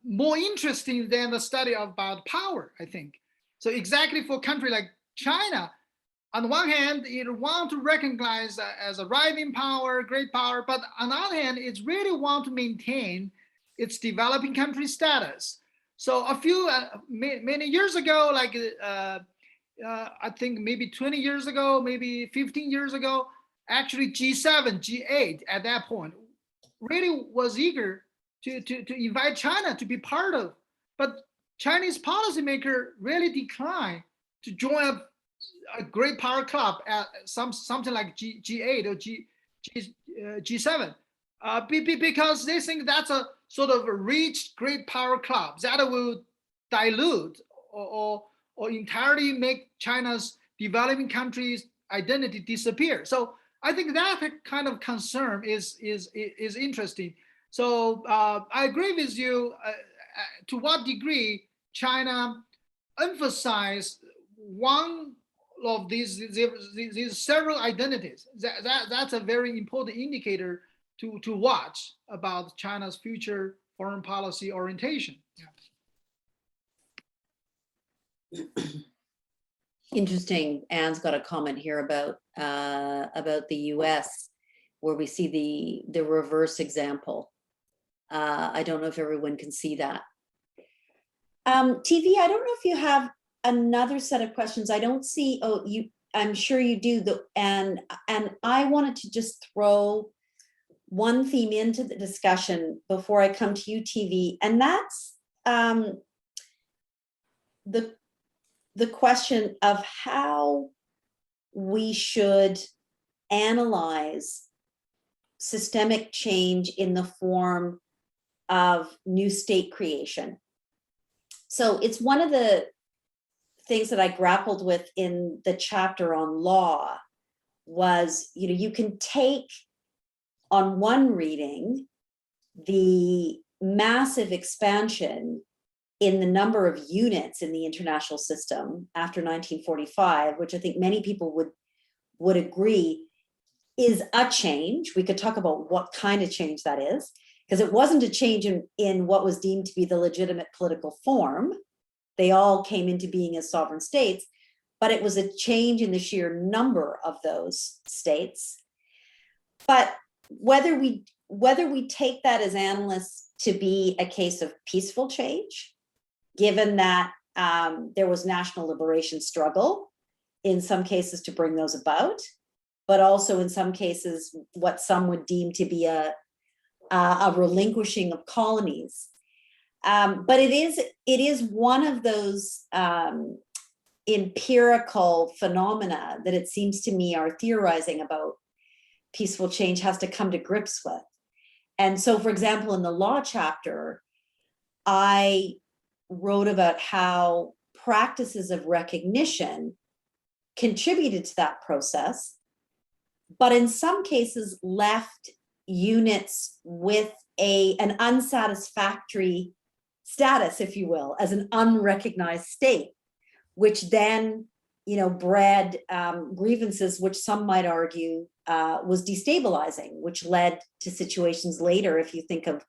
more interesting than the study about power, I think. So exactly for a country like China, on the one hand, it want to recognize as a rising power, great power, but on the other hand, it really want to maintain its developing country status. So a few, many years ago, like I think maybe 20 years ago, maybe 15 years ago, actually G7, G8 at that point really was eager to invite China to be part of, but Chinese policymaker really declined to join a great power club at something like G8 or G7 because they think that's a sort of a rich great power club that will dilute or entirely make China's developing countries identity disappear. So I think that kind of concern is interesting. So I agree with you. To what degree China emphasize one of these several identities? That's a very important indicator to watch about China's future foreign policy orientation.
Yeah.
Interesting. Anne's got a comment here about the US, where we see the reverse example. I don't know if everyone can see that. TV, I don't know if you have another set of questions. I don't see, oh, I'm sure you do. And I wanted to just throw one theme into the discussion before I come to you, TV, and that's the question of how we should analyze systemic change in the form of new state creation. So it's one of the things that I grappled with in the chapter on law was, you can take on one reading the massive expansion in the number of units in the international system after 1945, which I think many people would agree is a change. We could talk about what kind of change that is, because it wasn't a change in what was deemed to be the legitimate political form. They all came into being as sovereign states, but it was a change in the sheer number of those states. But whether we take that as analysts to be a case of peaceful change, given that there was national liberation struggle in some cases to bring those about, but also in some cases what some would deem to be a relinquishing of colonies. But it is one of those empirical phenomena that it seems to me our theorizing about peaceful change has to come to grips with. And so, for example, in the law chapter, I wrote about how practices of recognition contributed to that process, but in some cases left units with an unsatisfactory status, if you will, as an unrecognized state, which then, bred grievances, which some might argue was destabilizing, which led to situations later, if you think of,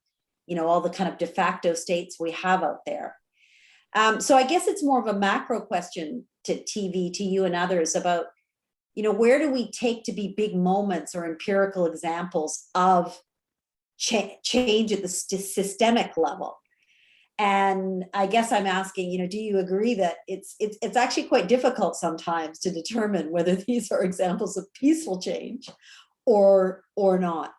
all the kind of de facto states we have out there. So I guess it's more of a macro question to TV, to you and others about, where do we take to be big moments or empirical examples of change at the systemic level? And I guess I'm asking, do you agree that it's actually quite difficult sometimes to determine whether these are examples of peaceful change or not?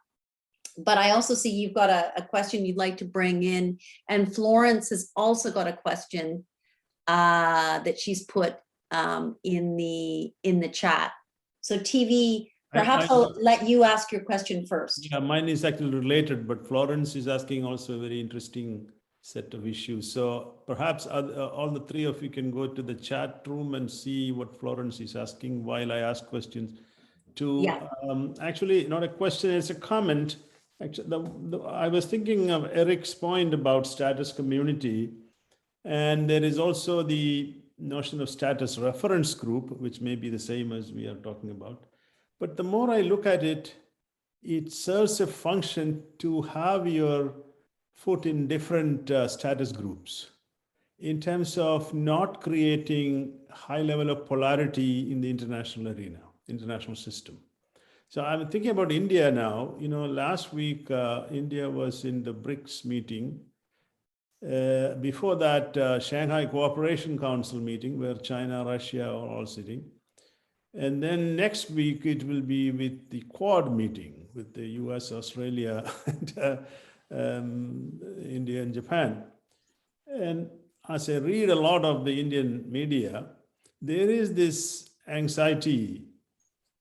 But I also see you've got a question you'd like to bring in, and Florence has also got a question that she's put in the chat. So TV, perhaps I'll let you ask your question first.
Yeah, mine is actually related, but Florence is asking also a very interesting set of issues. So perhaps all the three of you can go to the chat room and see what Florence is asking while I ask questions. Actually, not a question, it's a comment. Actually, I was thinking of Eric's point about status community, and there is also the notion of status reference group, which may be the same as we are talking about. But the more I look at it, it serves a function to have your foot in different status groups in terms of not creating high level of polarity in the international arena, international system. So I'm thinking about India now. Last week, India was in the BRICS meeting. Before that, Shanghai Cooperation Council meeting, where China, Russia are all sitting. And then next week, it will be with the Quad meeting with the US, Australia, and India and Japan. And as I read a lot of the Indian media, there is this anxiety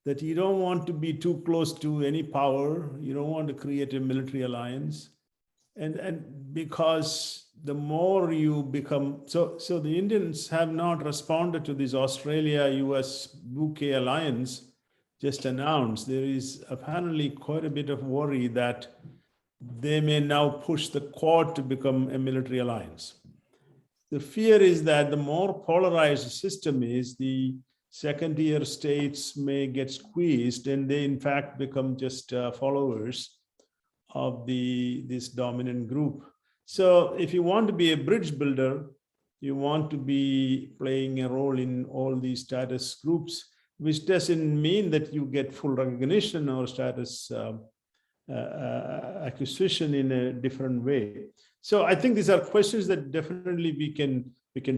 that you don't want to be too close to any power. You don't want to create a military alliance. And because the more you become, so the Indians have not responded to this Australia-US UK alliance just announced. There is apparently quite a bit of worry that they may now push the Quad to become a military alliance. The fear is that the more polarized the system is, the second-tier states may get squeezed, and they in fact become just followers of this dominant group. So if you want to be a bridge builder, you want to be playing a role in all these status groups, which doesn't mean that you get full recognition or status acquisition in a different way. So I think these are questions that definitely we can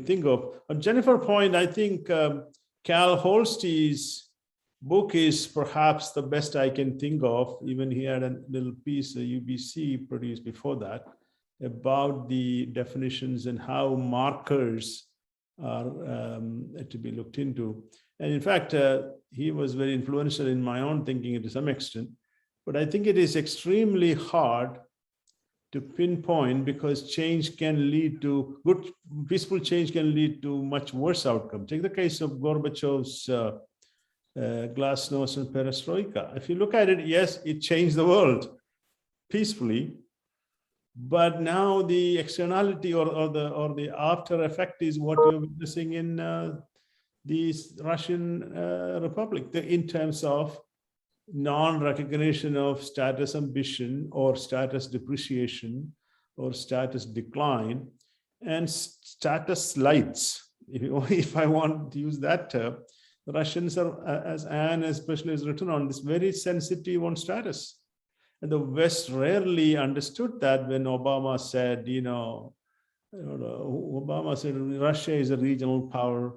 think of. On Jennifer's point, I think Cal Holstey's book is perhaps the best I can think of. Even he had a little piece UBC produced before that about the definitions and how markers are to be looked into. And in fact, he was very influential in my own thinking to some extent. But I think it is extremely hard to pinpoint, because change can lead to good, peaceful change can lead to much worse outcome. Take the case of Gorbachev's glasnost and perestroika. If you look at it, yes, it changed the world peacefully, but now the externality or the after effect is what you're witnessing in the Russian Republic, in terms of non-recognition of status ambition or status depreciation or status decline and status slights, if I want to use that term, The Russians are, as Anne especially has written on, this very sensitive on status. And the West rarely understood that when Obama said, Obama said Russia is a regional power.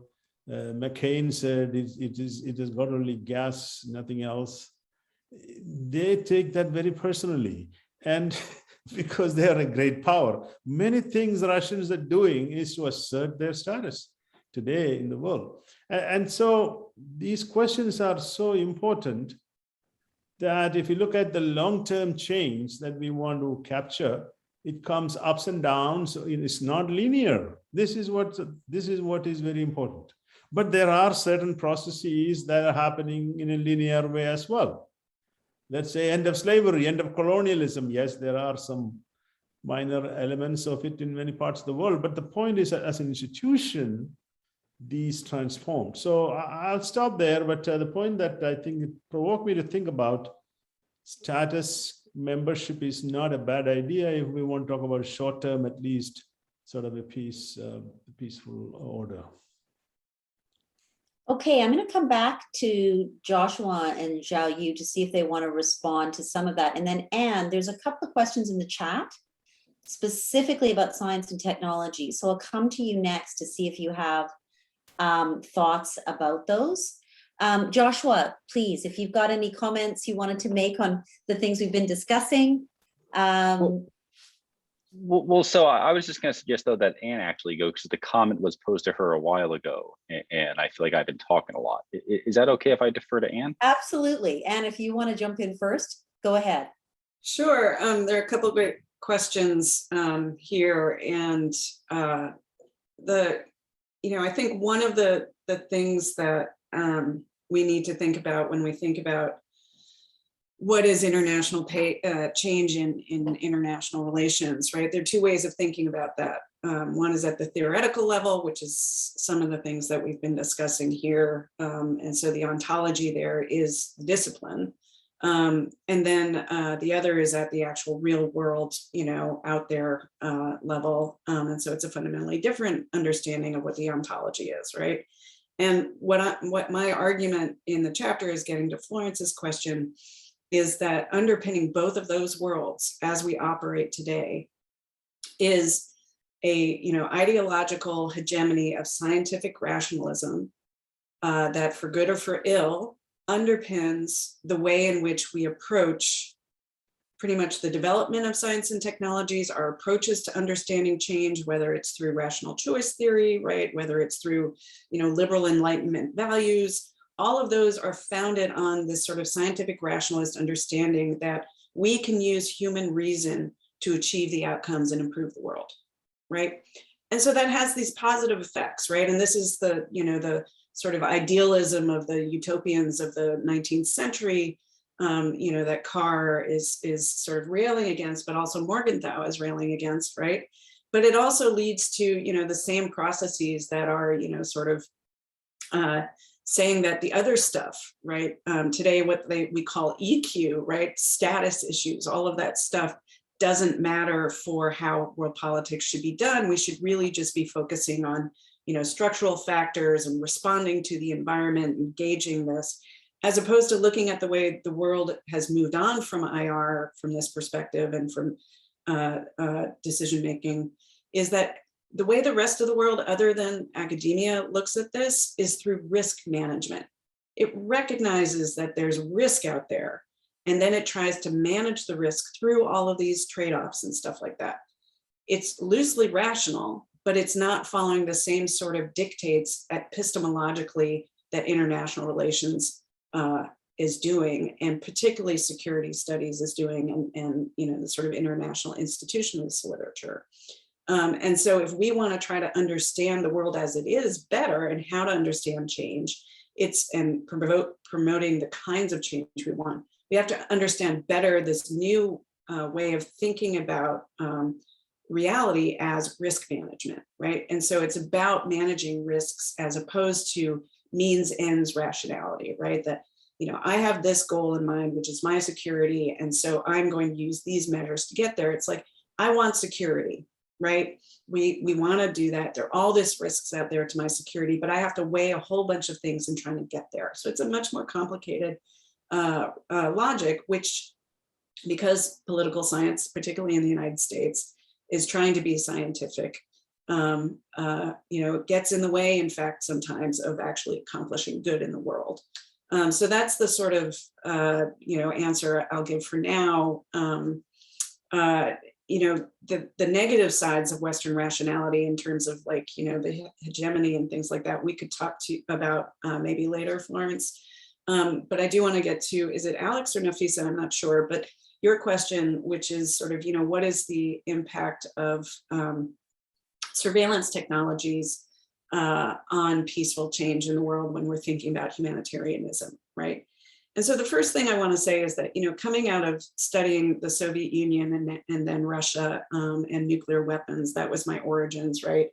McCain said it has got only gas, nothing else. They take that very personally. And because they are a great power, many things Russians are doing is to assert their status today in the world. And so these questions are so important that if you look at the long-term change that we want to capture, it comes ups and downs. So it's not linear. This is what is very important. But there are certain processes that are happening in a linear way as well. Let's say end of slavery, end of colonialism. Yes, there are some minor elements of it in many parts of the world. But the point is that as an institution, these transformed. So I'll stop there. But the point that I think it provoked me to think about, status membership is not a bad idea if we want to talk about short term, at least sort of a peaceful order.
Okay, I'm going to come back to Joshua and Xiaoyu to see if they want to respond to some of that. And then Anne, there's a couple of questions in the chat specifically about science and technology. So I'll come to you next to see if you have thoughts about those. Joshua, please, if you've got any comments you wanted to make on the things we've been discussing.
Well, so I was just going to suggest, though, that Anne actually go, because the comment was posed to her a while ago, and I feel like I've been talking a lot. Is that okay if I defer to Anne?
Absolutely. Anne, if you want to jump in first, go ahead.
Sure. There are a couple of great questions here, and I think one of the things that we need to think about when we think about what is international change in international relations, right? There are two ways of thinking about that. One is at the theoretical level, which is some of the things that we've been discussing here. And so the ontology there is discipline. And then the other is at the actual real world, out there level. And so it's a fundamentally different understanding of what the ontology is, right? And what my argument in the chapter is getting to Florence's question is that underpinning both of those worlds as we operate today is a ideological hegemony of scientific rationalism that, for good or for ill, underpins the way in which we approach pretty much the development of science and technologies, our approaches to understanding change, whether it's through rational choice theory, right, whether it's through liberal Enlightenment values. All of those are founded on this sort of scientific rationalist understanding that we can use human reason to achieve the outcomes and improve the world, right? And so that has these positive effects, right? And this is the sort of idealism of the utopians of the 19th century, that Carr is sort of railing against, but also Morgenthau is railing against, right? But it also leads to, the same processes that are, sort of saying that the other stuff, right? Today, what we call EQ, right? Status issues, all of that stuff doesn't matter for how world politics should be done. We should really just be focusing on, structural factors and responding to the environment, engaging this, as opposed to looking at the way the world has moved on from IR, from this perspective and from decision-making, is that the way the rest of the world, other than academia, looks at this is through risk management. It recognizes that there's risk out there, and then it tries to manage the risk through all of these trade-offs and stuff like that. It's loosely rational, but it's not following the same sort of dictates epistemologically that international relations is doing, and particularly security studies is doing, and the sort of international institutionalist literature. And so if we want to try to understand the world as it is better and how to understand change, and promoting the kinds of change we want, we have to understand better this new way of thinking about reality as risk management, right? And so it's about managing risks as opposed to means ends rationality, right? That, I have this goal in mind, which is my security, and so I'm going to use these measures to get there. It's like, I want security. right? We want to do that. There are all these risks out there to my security, but I have to weigh a whole bunch of things in trying to get there. So it's a much more complicated logic, which, because political science, particularly in the United States, is trying to be scientific, gets in the way, in fact, sometimes of actually accomplishing good in the world. So that's the sort of, answer I'll give for now. The negative sides of Western rationality in terms of the hegemony and things like that, we could talk about maybe later, Florence. But I do want to get to, is it Alex or Nafisa? I'm not sure, but your question, which is sort of, what is the impact of surveillance technologies on peaceful change in the world when we're thinking about humanitarianism, right? And so the first thing I want to say is that, coming out of studying the Soviet Union and then Russia and nuclear weapons, that was my origins, right?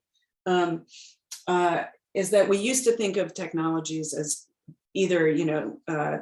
Is that we used to think of technologies as either,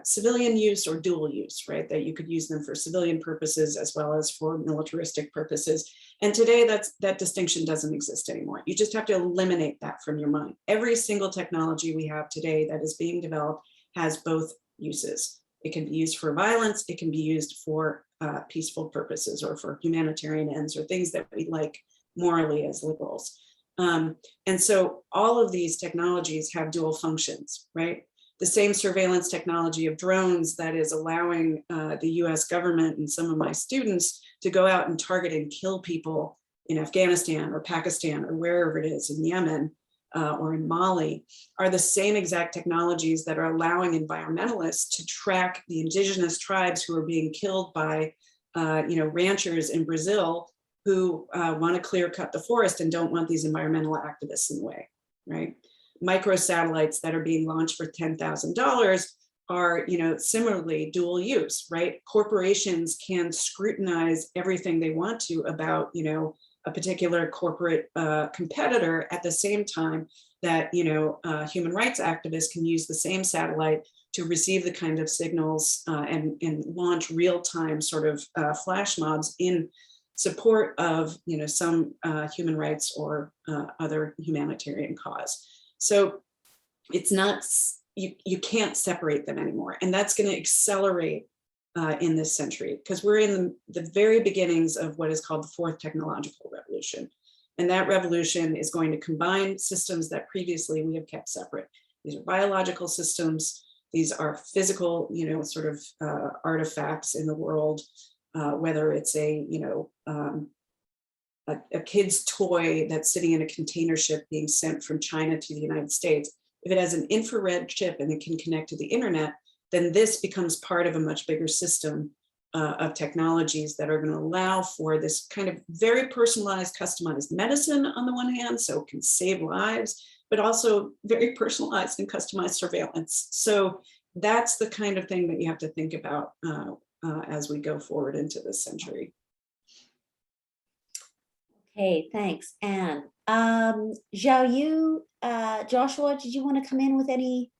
civilian use or dual use, right? That you could use them for civilian purposes as well as for militaristic purposes. And today that distinction doesn't exist anymore. You just have to eliminate that from your mind. Every single technology we have today that is being developed has both uses. It can be used for violence, it can be used for peaceful purposes or for humanitarian ends or things that we like morally as liberals. And so all of these technologies have dual functions, right? The same surveillance technology of drones that is allowing the US government and some of my students to go out and target and kill people in Afghanistan or Pakistan or wherever it is, in Yemen or in Mali, are the same exact technologies that are allowing environmentalists to track the indigenous tribes who are being killed by ranchers in Brazil who want to clear cut the forest and don't want these environmental activists in the way, right? Microsatellites that are being launched for $10,000 are, similarly dual use, right? Corporations can scrutinize everything they want to about, a particular corporate competitor at the same time that, human rights activists can use the same satellite to receive the kind of signals and launch real-time sort of flash mobs in support of, some human rights or other humanitarian cause. So it's not, you can't separate them anymore. And that's going to accelerate in this century, because we're in the very beginnings of what is called the fourth technological revolution. And that revolution is going to combine systems that previously we have kept separate. These are biological systems. These are physical, sort of artifacts in the world, whether it's a kid's toy that's sitting in a container ship being sent from China to the United States. If it has an infrared chip and it can connect to the internet, then this becomes part of a much bigger system of technologies that are going to allow for this kind of very personalized, customized medicine on the one hand, so it can save lives, but also very personalized and customized surveillance. So that's the kind of thing that you have to think about as we go forward into this century.
Okay, thanks, Anne. Xiaoyu, Joshua, did you want to come in with any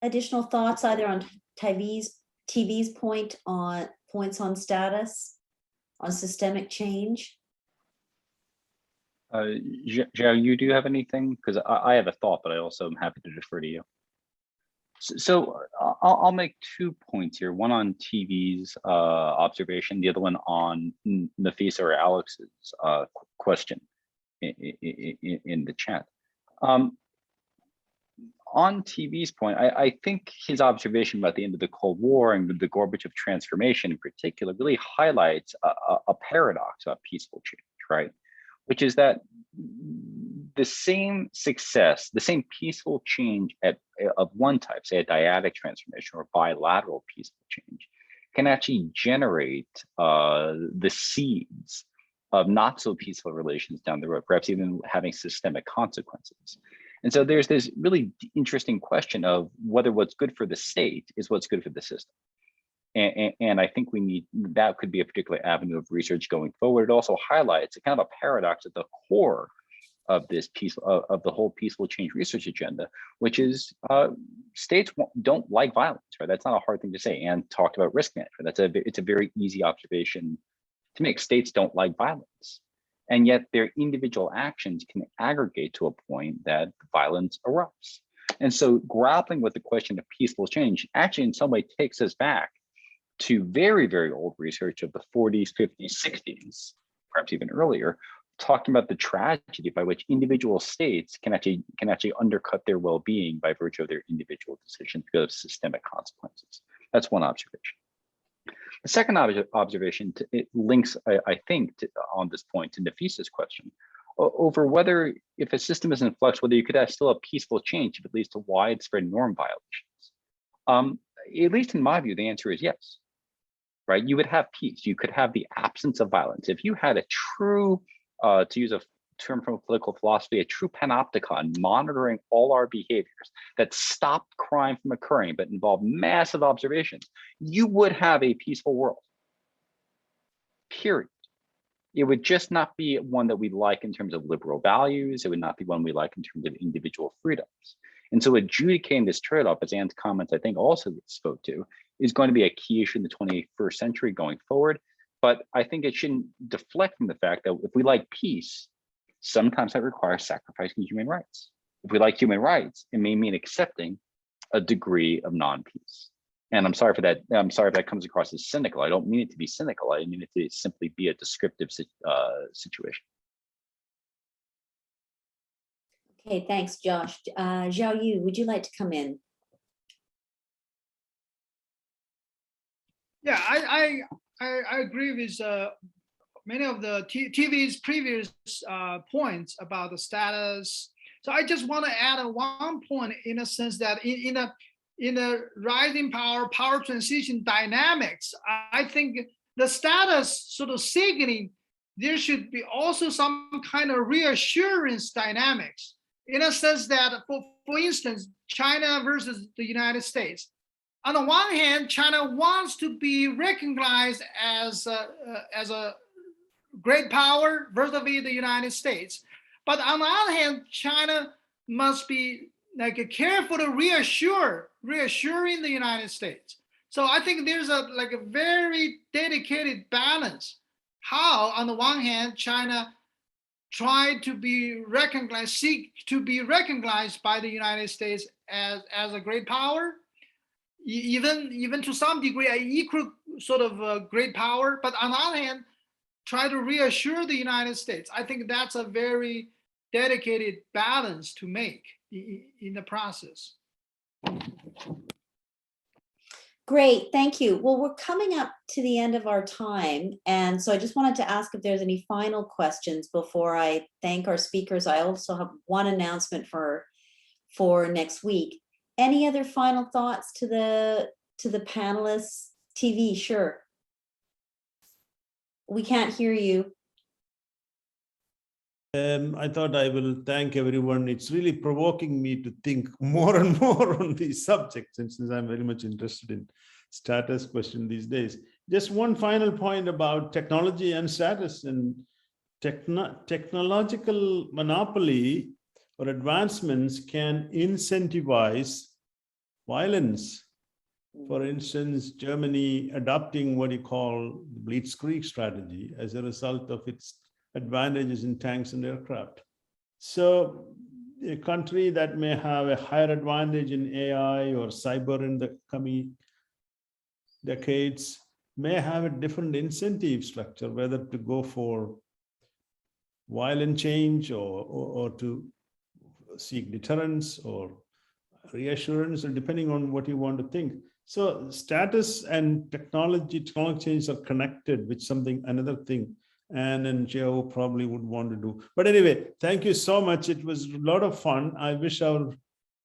additional thoughts either on TV's points on status, on systemic change?
Xiaoyu, do you have anything? Because I have a thought, but I also am happy to defer to you. So I'll make 2 points here. One on TV's observation, the other one on Nafisa or Alex's question in the chat. On TV's point, I think his observation about the end of the Cold War and the Gorbachev transformation in particular really highlights a paradox about peaceful change, right? Which is that the same success, the same peaceful change of one type, say a dyadic transformation or bilateral peaceful change, can actually generate the seeds of not so peaceful relations down the road, perhaps even having systemic consequences. And so there's this really interesting question of whether what's good for the state is what's good for the system. And I think that could be a particular avenue of research going forward. It also highlights a kind of a paradox at the core of this of the whole peaceful change research agenda, which is states don't like violence, right? That's not a hard thing to say. And talked about risk management. It's a very easy observation to make. States don't like violence. And yet their individual actions can aggregate to a point that violence erupts. And so grappling with the question of peaceful change actually in some way takes us back to very, very old research of the 40s, 50s, 60s, perhaps even earlier, talking about the tragedy by which individual states can actually undercut their well-being by virtue of their individual decisions because of systemic consequences. That's one observation. The second observation, it links, I think, on this point to Nafisa's question over whether, if a system is in flux, whether you could have still a peaceful change if it leads to widespread norm violations. At least in my view, the answer is yes, right? You would have peace. You could have the absence of violence. If you had a true, to use a term from political philosophy, a true panopticon monitoring all our behaviors that stopped crime from occurring but involved massive observations, you would have a peaceful world, period. It would just not be one that we like in terms of liberal values. It would not be one we like in terms of individual freedoms. And so adjudicating this trade-off, as Anne's comments I think also spoke to, is going to be a key issue in the 21st century going forward. But I think it shouldn't deflect from the fact that if we like peace, sometimes that requires sacrificing human rights. If we like human rights, it may mean accepting a degree of non-peace. And I'm sorry for that. I'm sorry if that comes across as cynical. I don't mean it to be cynical. I mean it to simply be a descriptive situation.
Okay, thanks, Josh. Xiaoyu, would you like to come in?
Yeah, I agree with many of the TV's previous points about the status. So I just want to add one point in a sense that in a rising power transition dynamics, I think the status sort of signaling there should be also some kind of reassurance dynamics in a sense that, for instance, China versus the United States. On the one hand, China wants to be recognized as a great power vis-a-vis the United States. But on the other hand, China must be like careful to reassuring the United States. So I think there's a very dedicated balance. How, on the one hand, China tried to be recognized, seek to be recognized by the United States as a great power, even to some degree, an equal sort of great power. But on the other hand, try to reassure the United States. I think that's a very dedicated balance to make in the process.
Great, thank you. Well, we're coming up to the end of our time. And so I just wanted to ask if there's any final questions before I thank our speakers. I also have one announcement for next week. Any other final thoughts to the panelists? TV, sure. We can't hear you.
I thought I will thank everyone. It's really provoking me to think more and more on these subjects, since I'm very much interested in status question these days. Just one final point about technology and status. And technological monopoly or advancements can incentivize violence. For instance, Germany adopting what you call the Blitzkrieg strategy as a result of its advantages in tanks and aircraft. So a country that may have a higher advantage in AI or cyber in the coming decades may have a different incentive structure, whether to go for violent change or to seek deterrence or reassurance, or depending on what you want to think. So status and technology change are connected with another thing. And Xiaoyu probably would want to do. But anyway, thank you so much. It was a lot of fun. I wish our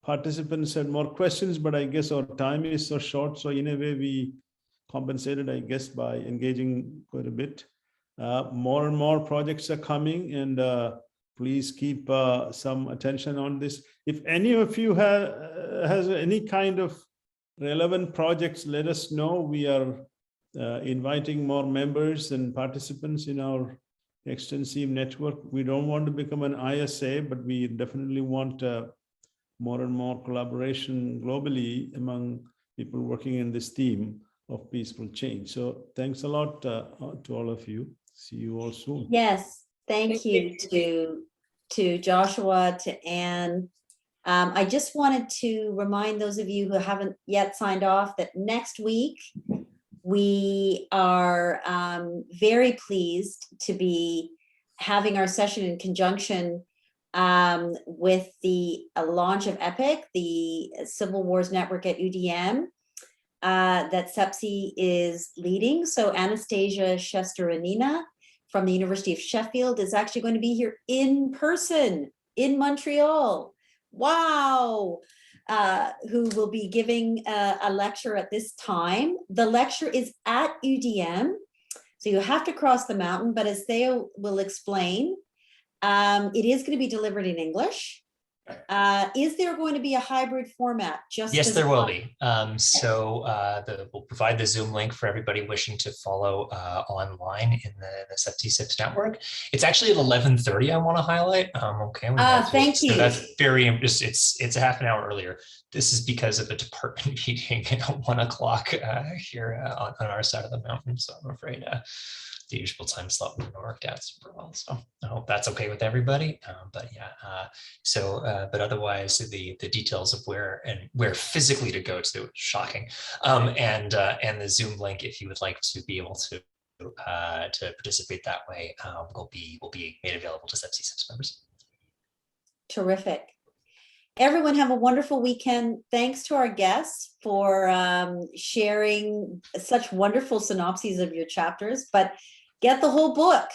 participants had more questions, but I guess our time is so short. So in a way, we compensated, I guess, by engaging quite a bit. More and more projects are coming, and please keep some attention on this. If any of you has any kind of relevant projects, let us know. We are inviting more members and participants in our extensive network. We don't want to become an ISA, but we definitely want more and more collaboration globally among people working in this theme of peaceful change. So thanks a lot to all of you. See you all soon.
Yes, Thank you to Joshua, to Anne. I just wanted to remind those of you who haven't yet signed off that next week we are very pleased to be having our session in conjunction with the launch of EPIC, the Civil Wars Network at UDM, that CIPSS is leading. So Anastasia Shesteranina from the University of Sheffield is actually going to be here in person in Montreal. Wow. Who will be giving a lecture at this time. The lecture is at UDM, so you have to cross the mountain, but as Theo will explain, it is going to be delivered in English. Is there going to be a hybrid format?
Yes, there will be. We'll provide the Zoom link for everybody wishing to follow online in the CIPSS network. It's actually at 11:30. I want to highlight.
Thank you.
So that's very it's a half an hour earlier. This is because of a department meeting at 1 o'clock here on our side of the mountain. So I'm afraid the usual time slot wouldn't have worked out super well. So I hope that's okay with everybody. But otherwise the details of where physically to go to, shocking. And the Zoom link, if you would like to be able to participate that way, will be made available to CIPSS members.
Terrific. Everyone have a wonderful weekend. Thanks to our guests for sharing such wonderful synopses of your chapters, but get the whole book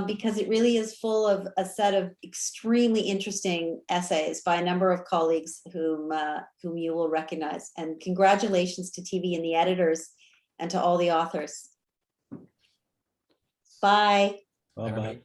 because it really is full of a set of extremely interesting essays by a number of colleagues whom you will recognize. And congratulations to TV and the editors and to all the authors. Bye.
Bye-bye.